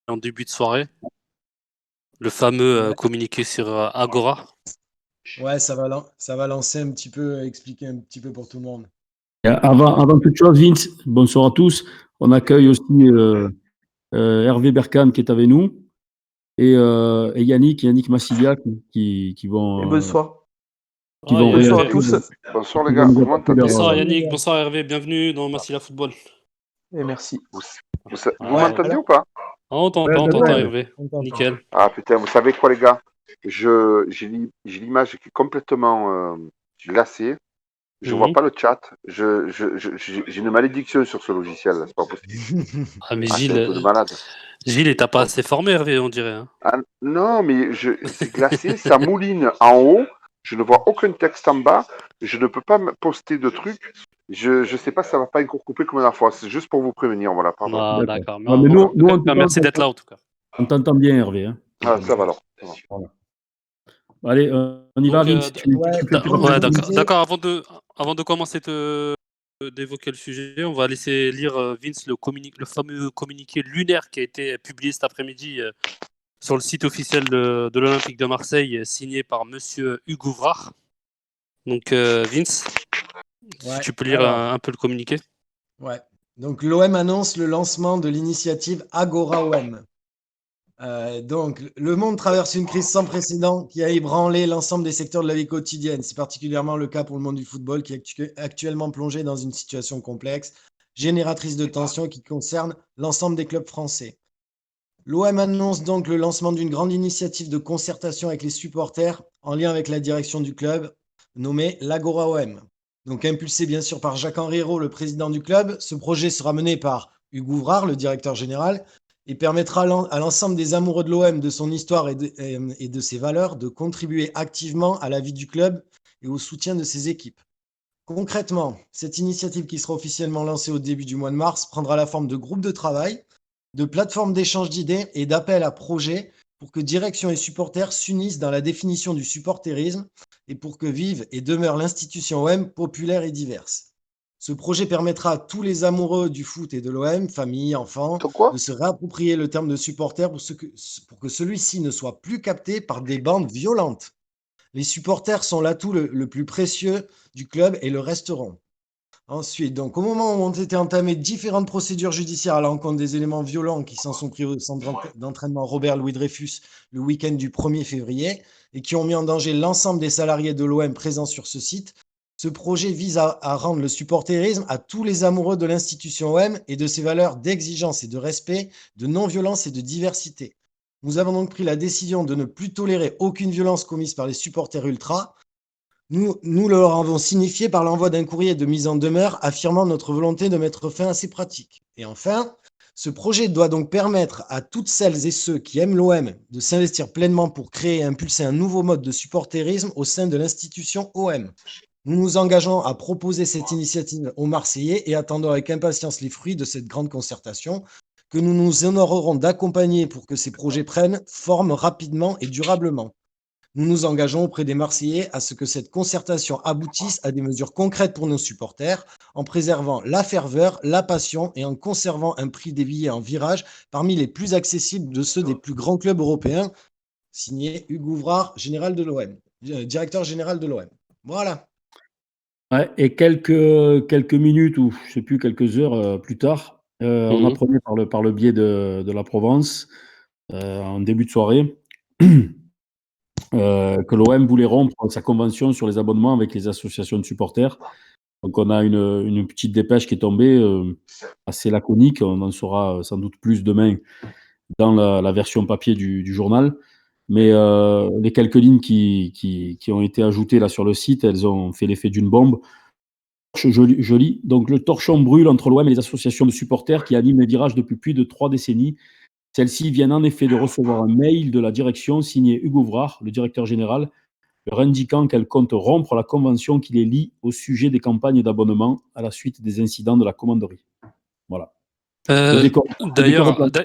en début de soirée, le fameux Ouais, communiqué sur Agora. ouais, ça va lancer un petit peu, expliquer un petit peu pour tout le monde. Avant toute chose, Vince, bonsoir à tous. On accueille aussi Hervé Berkane qui est avec nous et Yannick Massilia Et bonsoir. qui Ah, vont Bonsoir à réagir, tous. Bonsoir les qui gars, vont nous vous apporter m'entendez? bonsoir Bonsoir les Yannick, gars. bonsoir Hervé, bienvenue dans Massila Football. Et merci. Vous, vous Ah, Ouais, m'entendez alors, ou pas? on Ouais, t'entend, on d'accord, t'entend ouais, Hervé. Hervé. on t'entend. Nickel. Ah putain, vous savez quoi les gars? J'ai l'image qui est complètement glacée. Je vois Mhm. pas le chat. J'ai une malédiction sur ce logiciel, là, c'est pas possible. Ah mais Ah, c'est un truc de Gilles, malade. Gilles, t'as pas Oh. assez formé Hervé, on dirait. Hein. Ah, non, mais c'est glacé, ça mouline en haut. Je ne vois aucun texte en bas. Je ne peux pas me poster de trucs. Je sais pas si ça va pas encore couper comme la fois. C'est juste pour vous prévenir, voilà, pardon. Ah, D'accord. d'accord. Ouais, mais En tout nous, cas, en tout cas, merci d'être là en tout cas. on t'entend bien, Hervé. Hein. On Ah, t'entend ça va bien. alors. Ça va. Voilà. Allez, on y va, Donc, Vince. Ouais, Tu fais tes ouais, donc je commentaires. d'accord. disais, D'accord, avant de commencer d'évoquer le sujet, on va laisser lire Vince le fameux communiqué lunaire qui a été publié cet après-midi sur le site officiel de l'Olympique de Marseille, signé par Monsieur Hugo Vrach. Donc, Vince, si ouais, tu peux lire alors, un peu le communiqué. ouais. Donc l'OM annonce le lancement de l'initiative Agora OM. Donc, le monde traverse une crise sans précédent qui a ébranlé l'ensemble des secteurs de la vie quotidienne. C'est particulièrement le cas pour le monde du football qui est actuellement plongé dans une situation complexe, génératrice de tensions qui concerne l'ensemble des clubs français. L'OM annonce donc le lancement d'une grande initiative de concertation avec les supporters en lien avec la direction du club, nommée l'Agora OM. Donc impulsé bien sûr par Jacques-Henri Hérault, le président du club, ce projet sera mené par Hugues Ouvrard, le directeur général, et permettra à l'ensemble des amoureux de l'OM, de son histoire et de ses valeurs, de contribuer activement à la vie du club et au soutien de ses équipes. Concrètement, cette initiative qui sera officiellement lancée au début du mois de mars prendra la forme de groupes de travail, de plateformes d'échange d'idées et d'appels à projets pour que direction et supporters s'unissent dans la définition du supporterisme et pour que vive et demeure l'institution OM populaire et diverse. Ce projet permettra à tous les amoureux du foot et de l'OM, familles, enfants, Sur quoi? de se réapproprier le terme de supporter pour que celui-ci ne soit plus capté par des bandes violentes. Les supporters sont l'atout le plus précieux du club et le resteront. Ensuite, donc, au moment où ont été entamées différentes procédures judiciaires à l'encontre des éléments violents qui s'en sont pris au centre d'entraînement Robert Louis Dreyfus le week-end du 1er février et qui ont mis en danger l'ensemble des salariés de l'OM présents sur ce site, ce projet vise à rendre le supporterisme à tous les amoureux de l'institution OM et de ses valeurs d'exigence et de respect, de non-violence et de diversité. Nous avons donc pris la décision de ne plus tolérer aucune violence commise par les supporters ultras. Nous leur avons signifié par l'envoi d'un courrier de mise en demeure affirmant notre volonté de mettre fin à ces pratiques. Et enfin, ce projet doit donc permettre à toutes celles et ceux qui aiment l'OM de s'investir pleinement pour créer et impulser un nouveau mode de supporterisme au sein de l'institution OM. Nous nous engageons à proposer cette initiative aux Marseillais et attendons avec impatience les fruits de cette grande concertation que nous nous honorerons d'accompagner pour que ces projets prennent forme rapidement et durablement. Nous nous engageons auprès des Marseillais à ce que cette concertation aboutisse à des mesures concrètes pour nos supporters, en préservant la ferveur, la passion et en conservant un prix des billets en virage parmi les plus accessibles de ceux des plus grands clubs européens. Signé Hugues Ouvrard, directeur général de l'OM. Voilà. Ouais, et quelques minutes ou je sais plus, quelques heures plus tard, on Mhm. apprenait par le biais de la Provence, en début de soirée, que l'OM voulait rompre sa convention sur les abonnements avec les associations de supporters. Donc on a une petite dépêche qui est tombée, assez laconique. On en saura sans doute plus demain dans la version papier du journal. Mais les quelques lignes qui ont été ajoutées là sur le site, elles ont fait l'effet d'une bombe. Je lis, donc le torchon brûle entre l'OM et les associations de supporters qui animent les virages depuis plus de 3 décennies. Celles-ci viennent en effet de recevoir un mail de la direction signé Hugo Ouvrard, le directeur général, leur indiquant qu'elle compte rompre la convention qui les lie au sujet des campagnes d'abonnement à la suite des incidents de la commanderie. Voilà. Le Euh, décor, le décor est d'ailleurs, planté.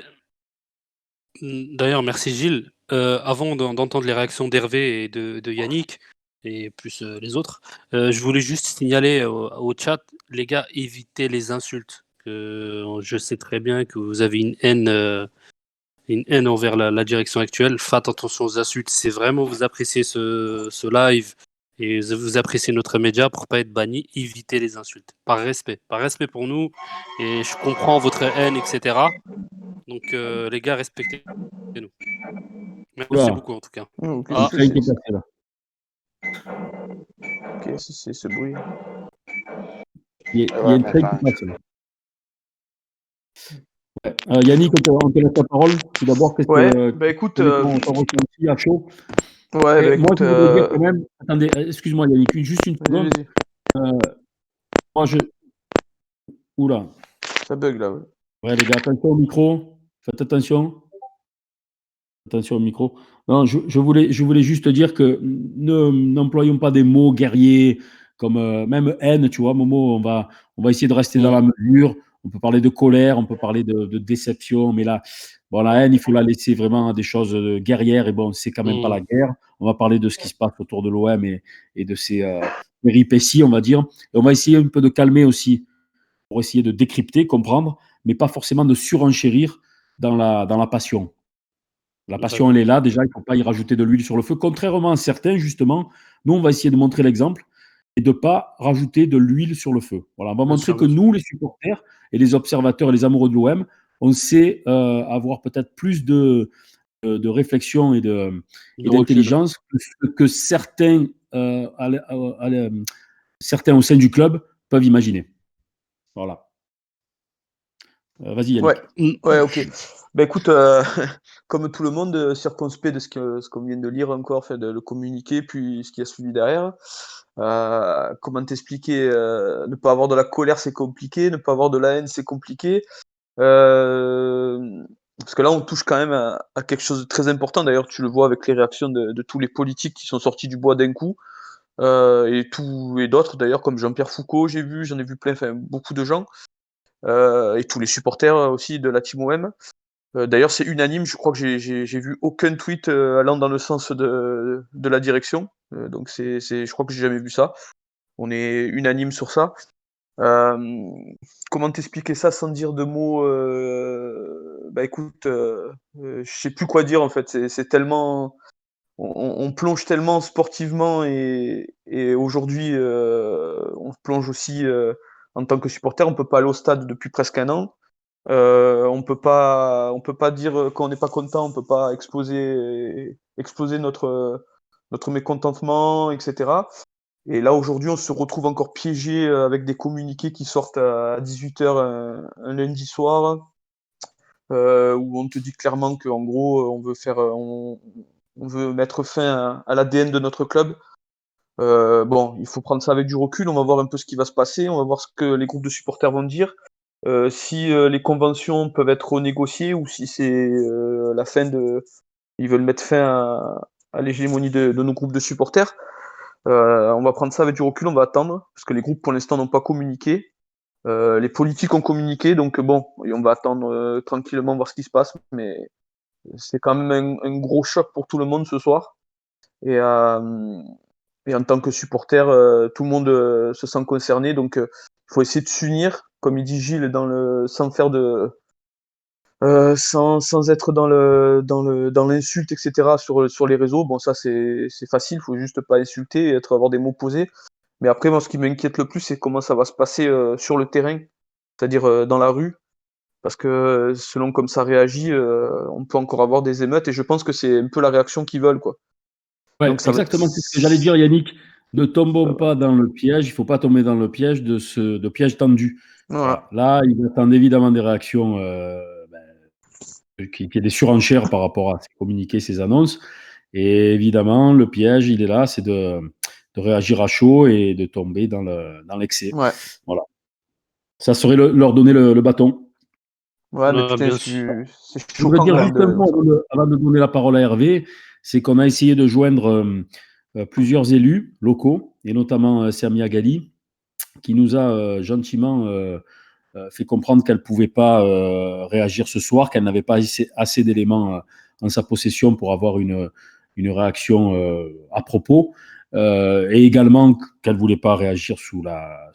d'ailleurs, merci Gilles. Avant d'entendre les réactions d'Hervé et de Yannick, et plus les autres, je voulais juste signaler au chat, les gars, évitez les insultes. Je sais très bien que vous avez une haine une haine envers la direction actuelle. Faites attention aux insultes. C'est vraiment vous appréciez ce live et vous appréciez notre média pour pas être banni, évitez les insultes. Par respect pour nous. Et je comprends votre haine, etc. Donc les gars, respectez-nous. Merci Oula. beaucoup en tout cas. Ok, Ah. Train qui est passé, là. Ok, c'est ce bruit. Il y a une train qui passe, là. Ouais. Yannick, on te laisse la parole. Tout d'abord, qu'est-ce que Écoute, ton ressenti à chaud? ouais, Et moi, écoute, je voudrais dire quand même. Attendez, excuse-moi, Yannick, juste une seconde. vas-y. Moi, Oula. Ça bug là. Ouais, les gars, attention au micro. Faites attention. Attention au micro. Non, je voulais juste dire que n'employons pas des mots guerriers comme même haine, tu vois, Momo, on va essayer de rester dans la mesure. On peut parler de colère, on peut parler de déception, mais là, bon, la haine, il faut la laisser vraiment à des choses guerrières. Et bon, c'est quand même pas la guerre. On va parler de ce qui se passe autour de l'OM et de ses péripéties, on va dire. Et on va essayer un peu de calmer aussi, pour essayer de décrypter, comprendre, mais pas forcément de surenchérir dans la passion. La passion, elle est là. Déjà, il ne faut pas y rajouter de l'huile sur le feu. Contrairement à certains, justement, nous, on va essayer de montrer l'exemple et de ne pas rajouter de l'huile sur le feu. Voilà, on va montrer que nous, les supporters et les observateurs et les amoureux de l'OM, on sait avoir peut-être plus de réflexion et d'intelligence que certains, certains au sein du club peuvent imaginer. Voilà. Vas-y, Yannick. Ouais, ok. Écoute, comme tout le monde, circonspect de ce qu'on vient de lire encore, de le communiquer, puis ce qui a suivi derrière. Comment t'expliquer, ne pas avoir de la colère, c'est compliqué, ne pas avoir de la haine, c'est compliqué. Parce que là, on touche quand même à quelque chose de très important. D'ailleurs, tu le vois avec les réactions de tous les politiques qui sont sortis du bois d'un coup, et d'autres d'ailleurs, comme Jean-Pierre Foucault, j'en ai vu plein, beaucoup de gens. Et tous les supporters aussi de la Team OM. D'ailleurs, c'est unanime. Je crois que j'ai vu aucun tweet allant dans le sens de la direction. Donc je crois que j'ai jamais vu ça. On est unanime sur ça. Comment t'expliquer ça sans dire de mots? Écoute, je sais plus quoi dire en fait. C'est tellement, on plonge tellement sportivement et aujourd'hui, on plonge aussi en tant que supporter. On peut pas aller au stade depuis presque un an. On peut pas dire qu'on n'est pas content, on peut pas exploser notre mécontentement, etc. Et là aujourd'hui, on se retrouve encore piégé avec des communiqués qui sortent à 18h un lundi soir, où on te dit clairement qu'en gros, on veut mettre fin à l'ADN de notre club. Bon, il faut prendre ça avec du recul, on va voir un peu ce qui va se passer, on va voir ce que les groupes de supporters vont dire. Si les conventions peuvent être renégociées ou si c'est la fin ils veulent mettre fin à l'hégémonie de nos groupes de supporters. On va prendre ça avec du recul, on va attendre, parce que les groupes pour l'instant n'ont pas communiqué. Les politiques ont communiqué, donc bon, on va attendre tranquillement voir ce qui se passe, mais c'est quand même un gros choc pour tout le monde ce soir. Et en tant que supporter, tout le monde se sent concerné, donc il faut essayer de s'unir, comme il dit Gilles, sans faire sans être dans l'insulte, etc. sur les réseaux. Bon, ça c'est facile, faut juste pas insulter et avoir des mots posés. Mais après, moi, ce qui m'inquiète le plus, c'est comment ça va se passer sur le terrain, c'est-à-dire dans la rue, parce que selon comme ça réagit, on peut encore avoir des émeutes, et je pense que c'est un peu la réaction qu'ils veulent, quoi. Ouais, Donc, exactement, c'est ce que j'allais dire, Yannick. Ne tombons pas dans le piège, il ne faut pas tomber dans le piège de piège tendu. Voilà. Là, ils attendent évidemment des réactions, qu'il y ait des surenchères par rapport à ces communiqués, ces annonces. Et évidemment, le piège, il est là, c'est de réagir à chaud et de tomber dans l'excès. Ouais. Voilà. Ça serait leur donner le bâton. Ouais, mais putain, Je c'est voudrais choquant dire quand juste même. un mot avant de donner la parole à Hervé, c'est qu'on a essayé de joindre plusieurs élus locaux, et notamment Samia Gali, qui nous a gentiment fait comprendre qu'elle ne pouvait pas réagir ce soir, qu'elle n'avait pas assez d'éléments en sa possession pour avoir une réaction à propos, et également qu'elle ne voulait pas réagir sous la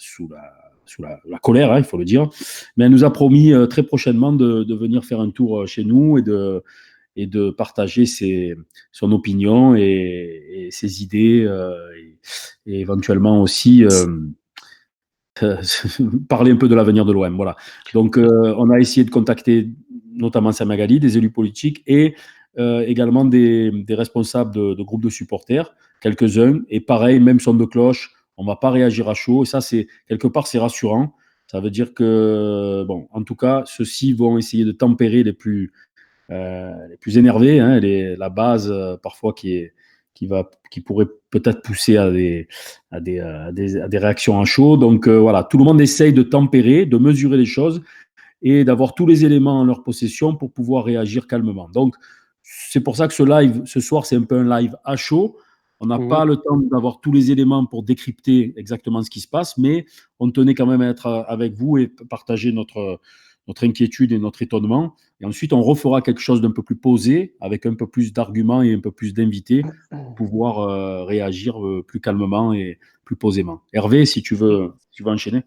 sous la colère, hein, il faut le dire. Mais elle nous a promis très prochainement de venir faire un tour chez nous et de partager son opinion et ses idées et éventuellement aussi parler un peu de l'avenir de l'OM. Voilà. Donc, on a essayé de contacter notamment Samagali, des élus politiques et également des responsables de groupes de supporters, quelques-uns. Et pareil, même son de cloche, on ne va pas réagir à chaud. Et ça, quelque part, c'est rassurant. Ça veut dire que, bon, en tout cas, ceux-ci vont essayer de tempérer les plus énervés, hein, la base parfois qui pourrait peut-être pousser à des réactions à chaud. Donc voilà, tout le monde essaye de tempérer, de mesurer les choses et d'avoir tous les éléments en leur possession pour pouvoir réagir calmement. Donc c'est pour ça que ce soir, c'est un peu un live à chaud. On n'a pas le temps d'avoir tous les éléments pour décrypter exactement ce qui se passe, mais on tenait quand même à être avec vous et partager notre inquiétude et notre étonnement. Et ensuite, on refera quelque chose d'un peu plus posé, avec un peu plus d'arguments et un peu plus d'invités pour pouvoir réagir plus calmement et plus posément. Hervé, si tu veux enchaîner.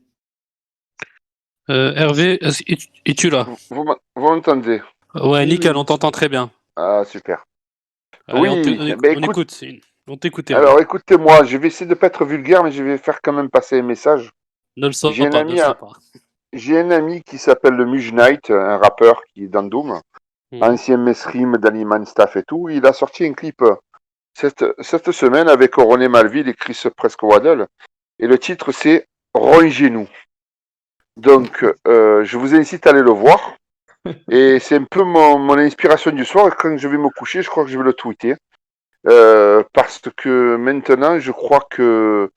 Hervé, es-tu là? Vous m'entendez? Ouais, Oui, nickel, oui. on t'entend très bien. Ah, super. Allez, Oui, on écoute. On t'écoute, Hervé. alors écoutez-moi, je vais essayer de ne pas être vulgaire, mais je vais faire quand même passer un message. Ne le sois J'ai un pas, ne le ami, sois pas. j'ai un ami qui s'appelle le Muj Knight, un rappeur qui est dans Doom, ancien Mesrim, d'Animan Staff et tout. Il a sorti un clip cette semaine avec René Malville et Chris Presque-Waddle. Et le titre, c'est Rongez-nous. Donc, je vous incite à aller le voir. Et c'est un peu mon inspiration du soir. Et quand je vais me coucher, je crois que je vais le tweeter. Parce que maintenant, je crois que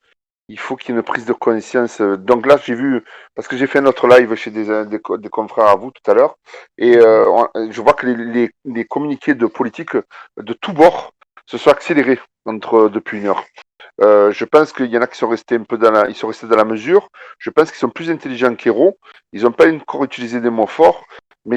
il faut qu'il y ait une prise de conscience. Donc là, j'ai vu, parce que j'ai fait un autre live chez des confrères à vous tout à l'heure, et je vois que les communiqués de politique de tous bords se sont accélérés depuis une heure. Je pense qu'il y en a qui sont restés un peu ils sont restés dans la mesure. Je pense qu'ils sont plus intelligents qu'Héros. Ils n'ont pas encore utilisé des mots forts, mais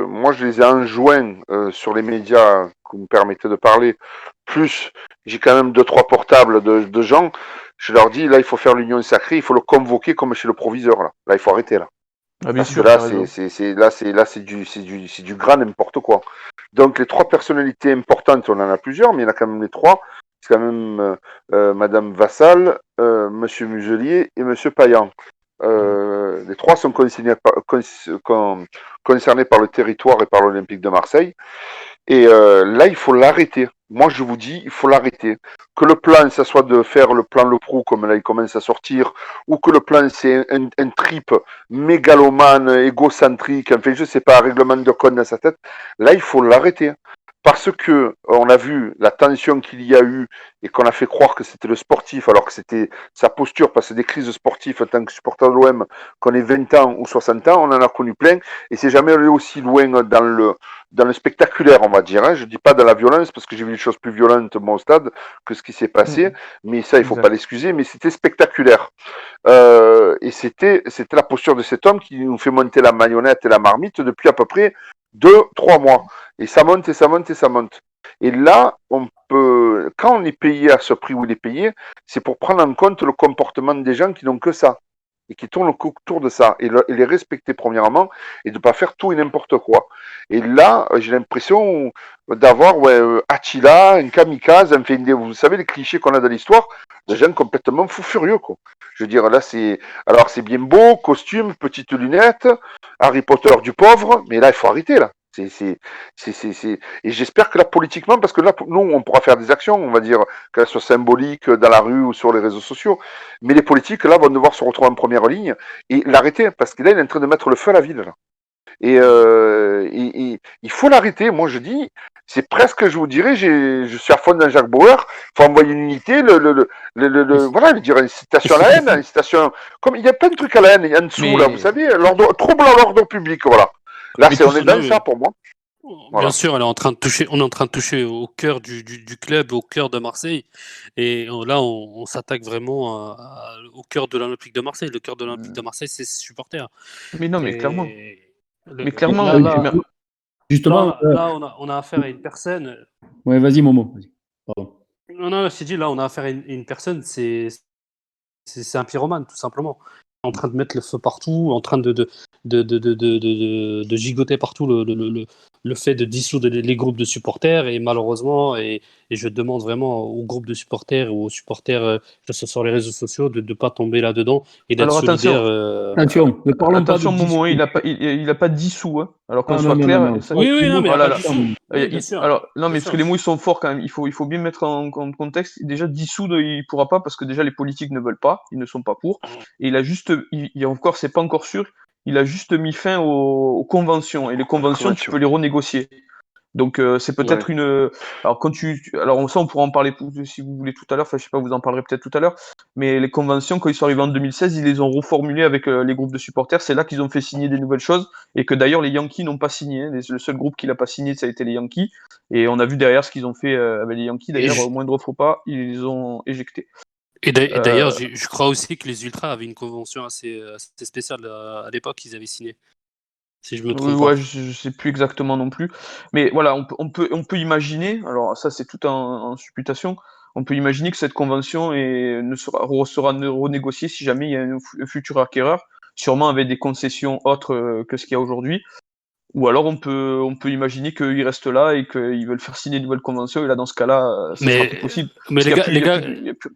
moi, je les ai enjoints sur les médias que vous me permettez de parler. Plus, j'ai quand même 2-3 portables de gens. Je leur dis, là, il faut faire l'union sacrée, il faut le convoquer comme chez le proviseur. Là, il faut arrêter là. Ah, bien Parce sûr, que là, t'as raison. c'est du grand n'importe quoi. Donc les trois personnalités importantes, on en a plusieurs, mais il y en a quand même les trois. C'est quand même Madame Vassal, Monsieur Muselier et Monsieur Payan. Les trois sont concernés par le territoire et par l'Olympique de Marseille. Et là, il faut l'arrêter. Moi, je vous dis, il faut l'arrêter. Que le plan, ça soit de faire le plan Le Prou, comme là, il commence à sortir, ou que le plan, c'est un trip mégalomane, égocentrique, enfin, je sais pas, un règlement de compte dans sa tête. Là, il faut l'arrêter. Parce que on a vu la tension qu'il y a eu et qu'on a fait croire que c'était le sportif, alors que c'était sa posture, parce que des crises sportives en tant que supporter de l'OM, qu'on ait 20 ans ou 60 ans, on en a connu plein, et c'est jamais allé aussi loin dans le spectaculaire, on va dire. Hein. Je dis pas dans la violence, parce que j'ai vu des choses plus violentes au stade que ce qui s'est passé, mais ça, il faut pas l'excuser, mais c'était spectaculaire. Et c'était la posture de cet homme qui nous fait monter la marionnette et la marmite depuis à peu près 2-3 mois. Et ça monte et ça monte et ça monte. Et là, quand on est payé à ce prix où il est payé, c'est pour prendre en compte le comportement des gens qui n'ont que ça et qui tournent autour de ça et les respecter premièrement et de ne pas faire tout et n'importe quoi. Et là, j'ai l'impression d'avoir Attila, un kamikaze, enfin, vous savez les clichés qu'on a dans l'histoire, des gens complètement fous furieux, quoi. Je veux dire, là, c'est bien beau, costume, petites lunettes, Harry Potter du pauvre, mais là, il faut arrêter, là. Et j'espère que là, politiquement, parce que là, nous, on pourra faire des actions, on va dire, qu'elles soient symboliques dans la rue ou sur les réseaux sociaux, mais les politiques, là, vont devoir se retrouver en première ligne et l'arrêter, parce que là, il est en train de mettre le feu à la ville, là. Et il faut l'arrêter. Moi, je dis, c'est presque, je vous dirais, je suis à fond dans Jacques Bauer. Il faut envoyer une unité, voilà, lui dire une citation à la haine, une citation. Comme il y a plein de trucs à la haine, en dessous, là, vous savez, trouble à l'ordre public, voilà. Là, on est dans ça pour moi. Voilà. Bien sûr, on est en train de toucher au cœur du club, au cœur de Marseille. Et là, on s'attaque vraiment au cœur de l'Olympique de Marseille. Le cœur de l'Olympique de Marseille, c'est ses supporters. Mais non, mais clairement. Mais clairement, justement, là, on a affaire à une personne. Ouais, vas-y, Momo. Pardon. Non, je t'ai dit, là, on a affaire à une personne, c'est un pyromane, tout simplement. en train de mettre le feu partout, en train de gigoter partout le fait de dissoudre les groupes de supporters. Et malheureusement, et je demande vraiment aux groupes de supporters ou aux supporters, que ce soit sur les réseaux sociaux, de ne pas tomber là-dedans et d'être Alors, attention. solidaires. Attention, ne parlons pas Attention, de Momo, discours. il a pas dissous, hein. Alors qu'on Ah, soit non, clair. non, non. ça- Oui, non, mais Oh là pas là. dissous. Oui, bien sûr. Alors, non, mais Bien parce sûr. que les mots ils sont forts quand même. Il faut bien mettre en contexte. Déjà, dissoudre, il pourra pas parce que déjà les politiques ne veulent pas, ils ne sont pas pour. Et il a encore, c'est pas encore sûr. Il a juste mis fin aux conventions et les conventions, tu Conventions. peux les renégocier. Donc c'est peut-être alors alors ça on pourra en parler si vous voulez tout à l'heure. Enfin je sais pas, vous en parlerez peut-être tout à l'heure. Mais les conventions quand ils sont arrivés en 2016, ils les ont reformulées avec les groupes de supporters. C'est là qu'ils ont fait signer des nouvelles choses et que d'ailleurs les Yankees n'ont pas signé. Le seul groupe qui l'a pas signé, ça a été les Yankees. Et on a vu derrière ce qu'ils ont fait avec les Yankees. D'ailleurs au moindre faux pas, ils les ont éjectés. Et d'ailleurs, je crois aussi que les Ultras avaient une convention assez spéciale à l'époque qu'ils avaient signé. Si je me trompe pas. Ouais, je sais plus exactement non plus. Mais voilà, on peut imaginer, alors ça c'est tout en supputation, on peut imaginer que cette convention sera renégociée si jamais il y a un futur acquéreur, sûrement avec des concessions autres que ce qu'il y a aujourd'hui. Ou alors on peut imaginer qu'ils restent là et qu'ils veulent faire signer une nouvelle convention, et là dans ce cas-là, ça sera plus possible. Mais Parce qu'il y a les gars, il y a plus-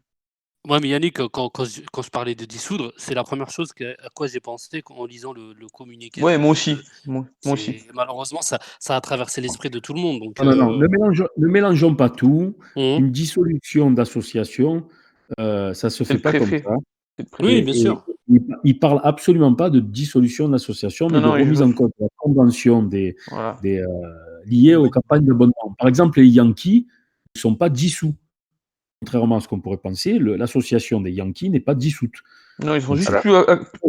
moi, mais Yannick, quand je parlais de dissoudre, c'est la première chose à quoi j'ai pensé en lisant le communiqué. Ouais, moi aussi. Moi aussi. Malheureusement, ça a traversé l'esprit de tout le monde. Donc, Non. Ne mélangeons pas tout. Une dissolution d'association, ça se fait le pas comme préfet. ça. C'est le préfet. Oui, bien sûr. Il parle absolument pas de dissolution d'association, mais de remise en cause de la convention liée aux campagnes d'abonnement. Par exemple, les Yankees ne sont pas dissous. Contrairement à ce qu'on pourrait penser, l'association des Yankees n'est pas dissoute. Non, ils sont juste plus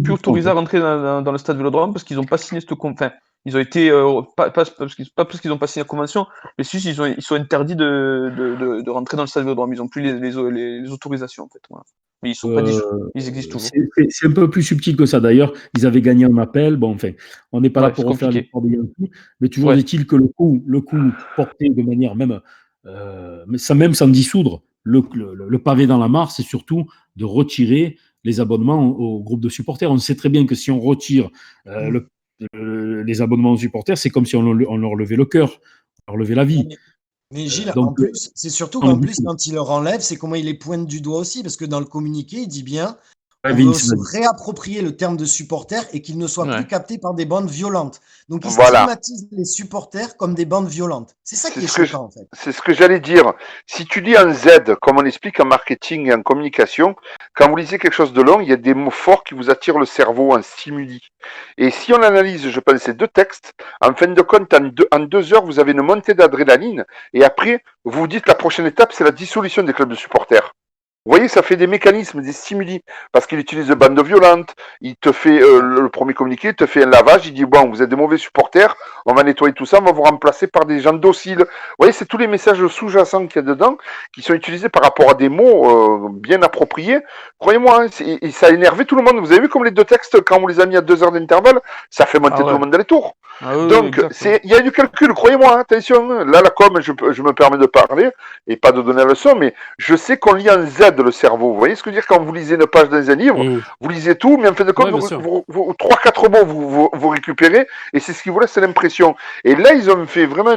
autorisés à rentrer dans le stade Vélodrome parce qu'ils n'ont pas signé cette convention. Enfin, ils ont été pas parce qu'ils n'ont pas signé la convention, mais juste ils sont interdits de rentrer dans le stade Vélodrome. Ils n'ont plus les autorisations en fait. Voilà. Mais ils sont pas dissous. Ils existent toujours. C'est un peu plus subtil que ça d'ailleurs. Ils avaient gagné un appel. Bon, enfin, on n'est pas là pour refaire l'histoire des Yankees, mais toujours est-il que le coup porté de manière même sans dissoudre le pavé dans la mare, c'est surtout de retirer les abonnements au groupe de supporters. On sait très bien que si on retire les abonnements aux supporters, c'est comme si on leur levait le cœur, on leur levait la vie. Mais Gilles, en plus, c'est surtout qu'en plus, quand il leur enlève, c'est comment il les pointe du doigt aussi, parce que dans le communiqué, il dit bien on veut se réapproprier le terme de supporter et qu'il ne soit plus capté par des bandes violentes. Donc, il stigmatise les supporters comme des bandes violentes. C'est ça qui est choquant, en fait. C'est ce que j'allais dire. Si tu lis en Z, comme on explique en marketing et en communication, quand vous lisez quelque chose de long, il y a des mots forts qui vous attirent le cerveau en stimuli. Et si on analyse, je pense, ces deux textes, en fin de compte, en 2 heures, vous avez une montée d'adrénaline. Et après, vous vous dites la prochaine étape, c'est la dissolution des clubs de supporters. Vous voyez, ça fait des mécanismes, des stimuli, parce qu'il utilise de bandes violentes, il te fait le premier communiqué, il te fait un lavage, il dit bon, vous êtes des mauvais supporters, on va nettoyer tout ça, on va vous remplacer par des gens dociles. Vous voyez, c'est tous les messages sous-jacents qu'il y a dedans, qui sont utilisés par rapport à des mots bien appropriés. Croyez-moi, hein, ça a énervé tout le monde. Vous avez vu comme les deux textes, quand on les a mis à 2 heures d'intervalle, ça fait monter tout le monde dans les tours. Donc, il y a du calcul, croyez-moi, hein, attention, là, la com, je me permets de parler, et pas de donner la leçon, mais je sais qu'on lit en Z le cerveau. Vous voyez ce que je veux dire? Quand vous lisez une page dans un livre, vous lisez tout, mais en fin de compte, vous 3-4 mots, vous récupérez, et c'est ce qui vous laisse l'impression. Et là, ils ont fait vraiment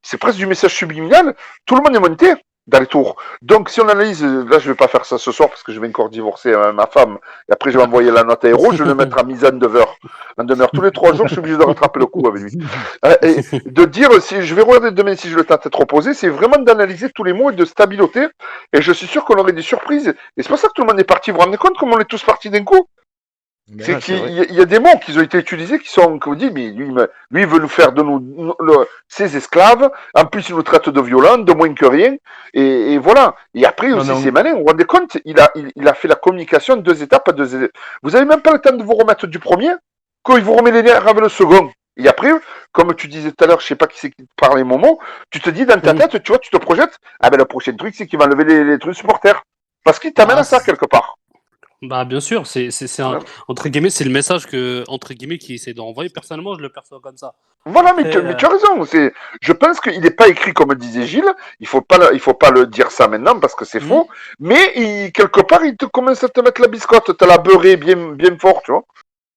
c'est presque du message subliminal. Tout le monde est monté dans les tours. Donc, si on analyse, là, je vais pas faire ça ce soir parce que je vais encore divorcer ma femme, et après, je vais envoyer la note à Héros, je vais le mettre à mise en demeure. En demeure tous les 3 jours, je suis obligé de rattraper le coup avec lui. Et de dire, si je vais regarder demain si je le tente être opposé, c'est vraiment d'analyser tous les mots et de stabiloter. Et je suis sûr qu'on aurait des surprises. Et c'est pour ça que tout le monde est parti. Vous vous rendez compte comment on est tous partis d'un coup? C'est qu'il y a des mots qui ont été utilisés qui sont, comme vous dites, mais lui, il veut nous faire de nous ses esclaves. En plus, il nous traite de violents, de moins que rien. Et voilà. Et après aussi, c'est malin. Vous vous rendez compte, il a fait la communication en 2 étapes. Vous avez même pas le temps de vous remettre du premier, quand il vous remet les nerfs avec le second. Et après, comme tu disais tout à l'heure, je sais pas qui c'est qui parlait Momo, tu te dis dans ta tête, tu vois, tu te projettes, ah ben le prochain truc, c'est qu'il va enlever les trucs supporters. Parce qu'il t'amène à ça quelque part. Bah, bien sûr, Voilà. entre guillemets, c'est le message que, entre guillemets, qui essaie d'envoyer. Personnellement, je le perçois comme ça. Voilà, mais Après, tu as raison. Je pense qu'il n'est pas écrit comme disait Gilles. Il faut pas le dire ça maintenant parce que c'est faux. Mais quelque part, il te commence à te mettre la biscotte, te la beurrer bien, bien fort, tu vois.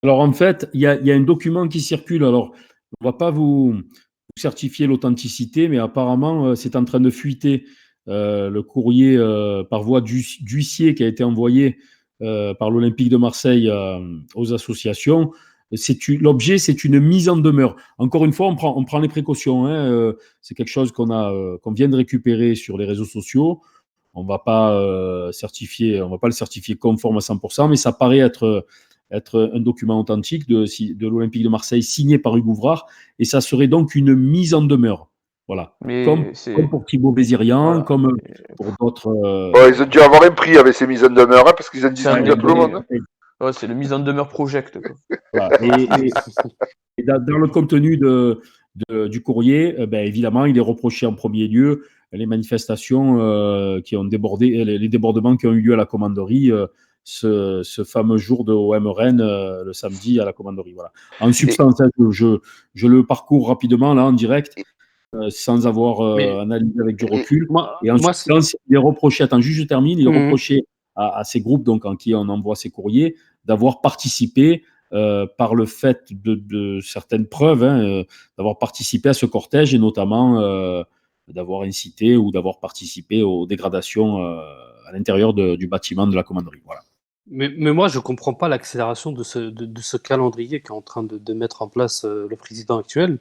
Alors en fait, il y a un document qui circule. Alors, on ne va pas vous certifier l'authenticité, mais apparemment, c'est en train de fuiter le courrier par voie d'huissier qui a été envoyé par l'Olympique de Marseille aux associations. L'objet, c'est une mise en demeure. Encore une fois, on prend les précautions. C'est quelque chose qu'on vient de récupérer sur les réseaux sociaux. On ne va pas le certifier conforme à 100%, mais ça paraît être un document authentique de l'Olympique de Marseille signé par Hugues Ouvrard, et ça serait donc une mise en demeure. Voilà. Mais Comme pour Thibaut Bézirian, Voilà. comme pour d'autres. Ils ont dû avoir un prix avec ces mises en demeure, parce qu'ils ont distribué à tout le monde. Ouais, c'est le mise en demeure project, quoi. Voilà. Et dans le contenu du courrier, évidemment, il est reproché en premier lieu les manifestations qui ont débordé, les débordements qui ont eu lieu à la commanderie ce fameux jour de OM Rennes, le samedi à la commanderie. Voilà. En substance, je le parcours rapidement là en direct, sans avoir analysé avec du recul. Et en substance, il est reproché, juste je termine, il est reproché à ces groupes donc, en qui on envoie ces courriers d'avoir participé par le fait de certaines preuves, d'avoir participé à ce cortège et notamment d'avoir incité ou d'avoir participé aux dégradations à l'intérieur du bâtiment de la commanderie. Voilà. Mais moi, je ne comprends pas l'accélération de ce calendrier qu'est en train de mettre en place le président actuel,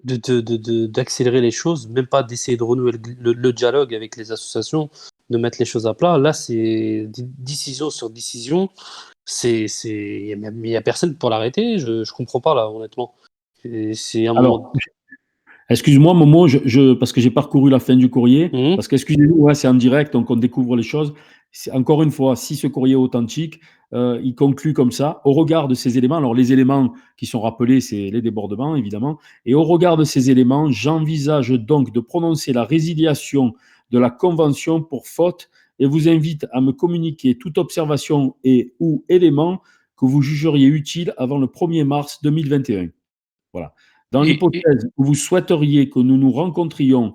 d'accélérer les choses, même pas d'essayer de renouer le dialogue avec les associations, de mettre les choses à plat. Là, c'est décision sur décision. Il n'y a personne pour l'arrêter. Je ne comprends pas, là, honnêtement. C'est un moment. Excuse-moi, Momo, parce que j'ai parcouru la fin du courrier. Parce qu'excusez-nous, c'est en direct, donc on découvre les choses. Encore une fois, si ce courrier est authentique, il conclut comme ça. Au regard de ces éléments, alors les éléments qui sont rappelés, c'est les débordements, évidemment. Et au regard de ces éléments, j'envisage donc de prononcer la résiliation de la convention pour faute et vous invite à me communiquer toute observation ou élément que vous jugeriez utile avant le 1er mars 2021. Voilà. Dans l'hypothèse où vous souhaiteriez que nous nous rencontrions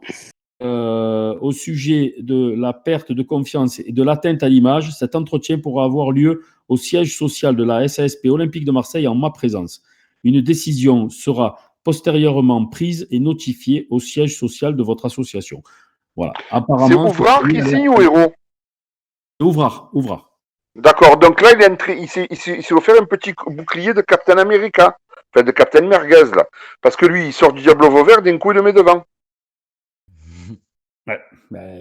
au sujet de la perte de confiance et de l'atteinte à l'image, cet entretien pourra avoir lieu au siège social de la SASP Olympique de Marseille en ma présence. Une décision sera postérieurement prise et notifiée au siège social de votre association. Voilà. Apparemment, c'est Ouvrard qui signe ou Hérault? Ouvrard. D'accord, donc là, il s'est offert un petit bouclier de Captain America. Enfin, de Captain Merguez, là. Parce que lui, il sort du Diablo Vauvert, d'un coup, il le met devant. Ouais.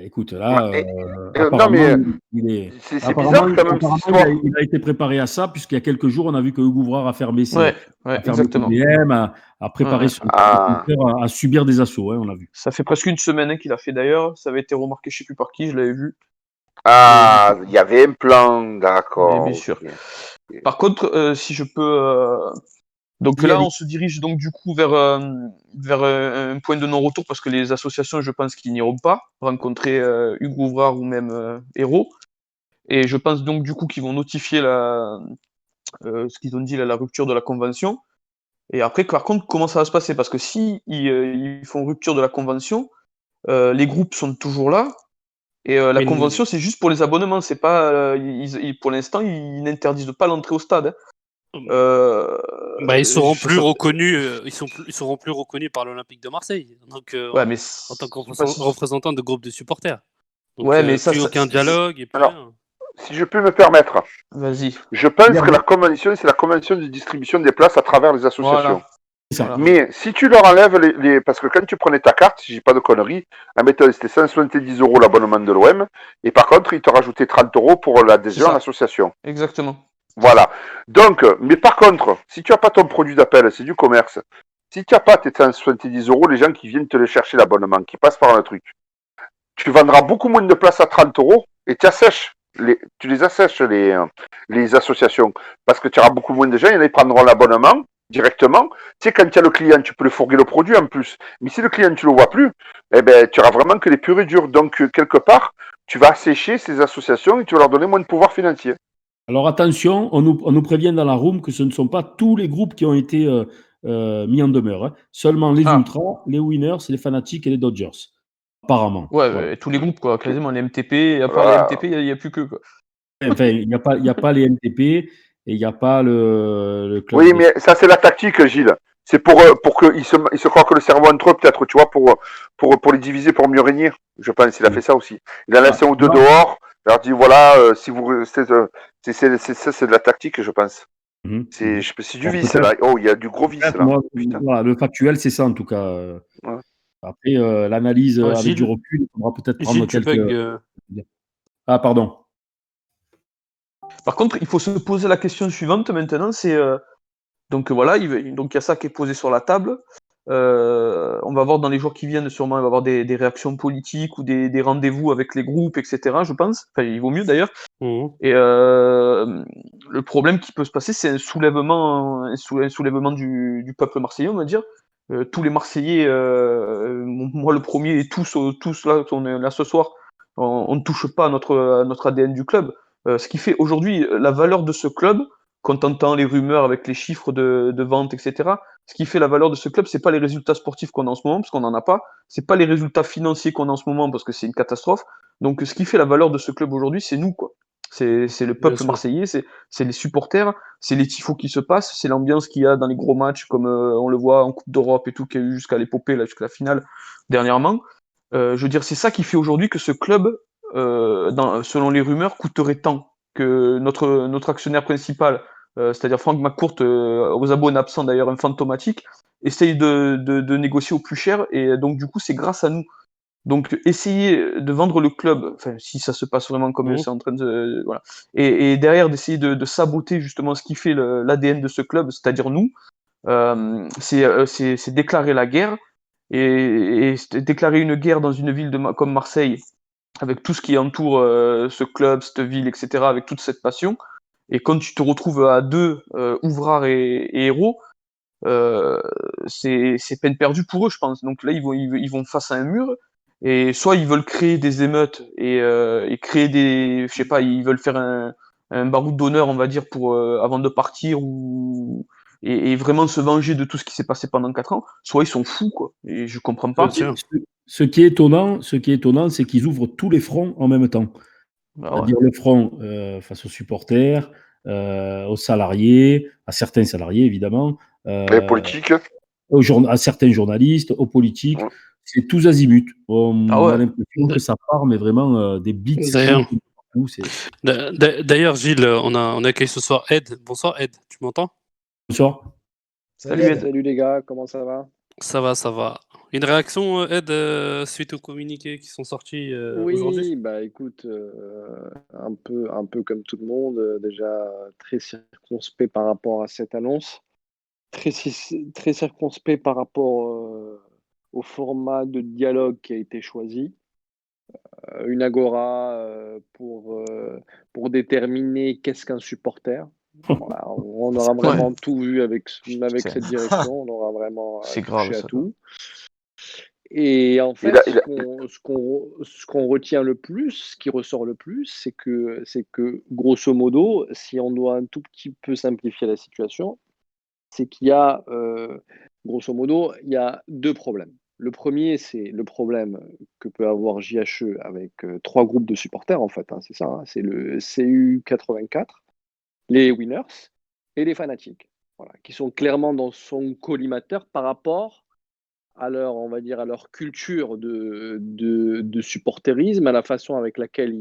Écoute, là, non, mais c'est bizarre quand même cette histoire. Il a été préparé à ça, puisqu'il y a quelques jours, on a vu que Hugues Ouvrard a fermé ses exactement. a préparé son à subir des assauts, on l'a vu. Ça fait presque une semaine qu'il a fait d'ailleurs. Ça avait été remarqué, je ne sais plus par qui, je l'avais vu. Ah, il y avait un plan, d'accord. Bien sûr. Okay. Par contre, si je peux... Donc là, on se dirige donc du coup vers un point de non-retour parce que les associations, je pense qu'ils n'iront pas rencontrer Hugues Ouvrard ou même Hérault. Et je pense donc du coup qu'ils vont notifier ce qu'ils ont dit, la rupture de la convention. Et après, par contre, comment ça va se passer? Parce que si ils font rupture de la convention, les groupes sont toujours là. Et la convention, c'est juste pour les abonnements. C'est pas, pour l'instant, ils n'interdisent pas l'entrée au stade. Ils seront plus reconnus. Ils seront plus reconnus par l'Olympique de Marseille. Donc, en tant que représentant de groupe de supporters. Donc, mais plus aucun dialogue et plus rien. Si je peux me permettre, vas-y. Je pense que la convention, c'est la convention de distribution des places à travers les associations. Voilà. Mais si tu leur enlèves parce que quand tu prenais ta carte, si j'ai pas de conneries, admettons, c'était 170 € l'abonnement de l'OM, et par contre, ils te rajoutaient 30 € pour l'adhésion à l'association. Exactement. Voilà. Donc, mais par contre, si tu n'as pas ton produit d'appel, c'est du commerce. Si tu n'as pas tes 170 €, les gens qui viennent te les chercher l'abonnement, qui passent par le truc, tu vendras beaucoup moins de places à 30 € et tu les assèches les associations. Parce que tu auras beaucoup moins de gens, il y en a qui prendront l'abonnement directement. Tu sais, quand tu as le client, tu peux le fourguer le produit en plus. Mais si le client, tu le vois plus, tu auras vraiment que les purs et durs. Donc, quelque part, tu vas assécher ces associations et tu vas leur donner moins de pouvoir financier. Alors attention, on nous prévient dans la room que ce ne sont pas tous les groupes qui ont été mis en demeure, hein. Seulement les Ah, Ultras, les Winners, les Fanatics et les Dodgers. Apparemment. ouais, Voilà. tous les groupes, quoi, quasiment les MTP, et à part les Voilà. MTP, il n'y a plus que, quoi. Enfin, il n'y a pas les MTP et il n'y a pas le club Oui, des. mais ça, c'est la tactique, Gilles. C'est pour qu'ils se croient que le cerveau entre eux, peut-être, tu vois, pour les diviser, pour mieux régner. Je pense qu'il a fait ça aussi. Il en a laissé un ou deux Non. dehors. Il leur dit, voilà, si vous restez, c'est de la tactique, je pense. Mhm, C'est mhm. du Alors, vice, peut-être, là. Oh, il y a du gros vice, là. moi, Putain. voilà, le factuel, c'est ça en tout cas. Ouais. Après, l'analyse avec du Gilles, recul, il faudra peut-être prendre Gilles, tu quelques. bugs. Ah, pardon. Par contre, il faut se poser la question suivante maintenant, c'est donc voilà, donc il y a ça qui est posé sur la table. On va voir dans les jours qui viennent, sûrement, il va y avoir des réactions politiques ou des rendez-vous avec les groupes, etc. Je pense. Enfin, il vaut mieux d'ailleurs. Mhm. Et le problème qui peut se passer, c'est un soulèvement du peuple marseillais, on va dire. Tous les Marseillais, moi le premier, et tous là, on est là ce soir, on ne touche pas à notre ADN du club. Ce qui fait aujourd'hui la valeur de ce club, quand on entend les rumeurs avec les chiffres de vente, etc., ce qui fait la valeur de ce club, c'est pas les résultats sportifs qu'on a en ce moment, parce qu'on n'en a pas, c'est pas les résultats financiers qu'on a en ce moment, parce que c'est une catastrophe. Donc ce qui fait la valeur de ce club aujourd'hui, c'est nous, quoi. C'est le Bien peuple sûr. marseillais, c'est les supporters, c'est les tifos qui se passent, c'est l'ambiance qu'il y a dans les gros matchs, comme on le voit en Coupe d'Europe et tout, qu'il y a eu jusqu'à l'épopée, là, jusqu'à la finale dernièrement. Je veux dire, c'est ça qui fait aujourd'hui que ce club, selon les rumeurs, coûterait tant. Que notre actionnaire principal, c'est-à-dire Franck McCourt, aux abonnés absents d'ailleurs, un fantomatique, essaye de négocier au plus cher, et donc du coup, c'est grâce à nous. Donc essayer de vendre le club, enfin si ça se passe vraiment comme Mhm. c'est en train de voilà, et derrière d'essayer de saboter justement ce qui fait l'ADN de ce club, c'est-à-dire nous, c'est déclarer la guerre et déclarer une guerre dans une ville comme Marseille, avec tout ce qui entoure ce club, cette ville, etc., avec toute cette passion. Et quand tu te retrouves à deux, Ouvrard et Hérault, c'est peine perdue pour eux, je pense. Donc là, ils vont face à un mur, et soit ils veulent créer des émeutes et créer je sais pas, ils veulent faire un baroud d'honneur, on va dire, pour avant de partir, et vraiment se venger de tout ce qui s'est passé pendant 4 ans. Soit ils sont fous, quoi. Et je comprends Bien pas. sûr. Ce qui est étonnant, c'est qu'ils ouvrent tous les fronts en même temps. Bah ouais. C'est-à-dire le front face aux supporters, aux salariés, à certains salariés évidemment, Les euh, politiques. à certains journalistes, aux politiques. Ouais. C'est tous azimuts. Ah On a ouais. l'impression que ça part, mais vraiment des bits qui D'ailleurs, foutent partout. d'ailleurs, Gilles, on accueille ce soir Ed. Bonsoir Ed, tu m'entends? Bonsoir. Salut Ed. Salut les gars, comment ça va? Ça va, ça va. Une réaction, Ed, suite aux communiqués qui sont sortis aujourd'hui? Oui, bah écoute, un peu comme tout le monde, déjà très circonspect par rapport à cette annonce, très circonspect par rapport au format de dialogue qui a été choisi. Une agora pour déterminer qu'est-ce qu'un supporter. Voilà, on aura Ouais. vraiment tout vu avec C'est cette direction, on aura vraiment c'est grave touché à ça, quoi. tout. Et en Il fait, a, il a- ce qu'on retient le plus, ce qui ressort le plus, c'est que, grosso modo, si on doit un tout petit peu simplifier la situation, c'est qu'il y a, grosso modo, il y a deux problèmes. Le premier, c'est le problème que peut avoir JHE avec trois groupes de supporters, en fait, hein, c'est ça, hein, c'est le CU84, les winners et les fanatiques, voilà, qui sont clairement dans son collimateur par rapport à leur, on va dire, à leur culture de supporterisme, à la façon avec laquelle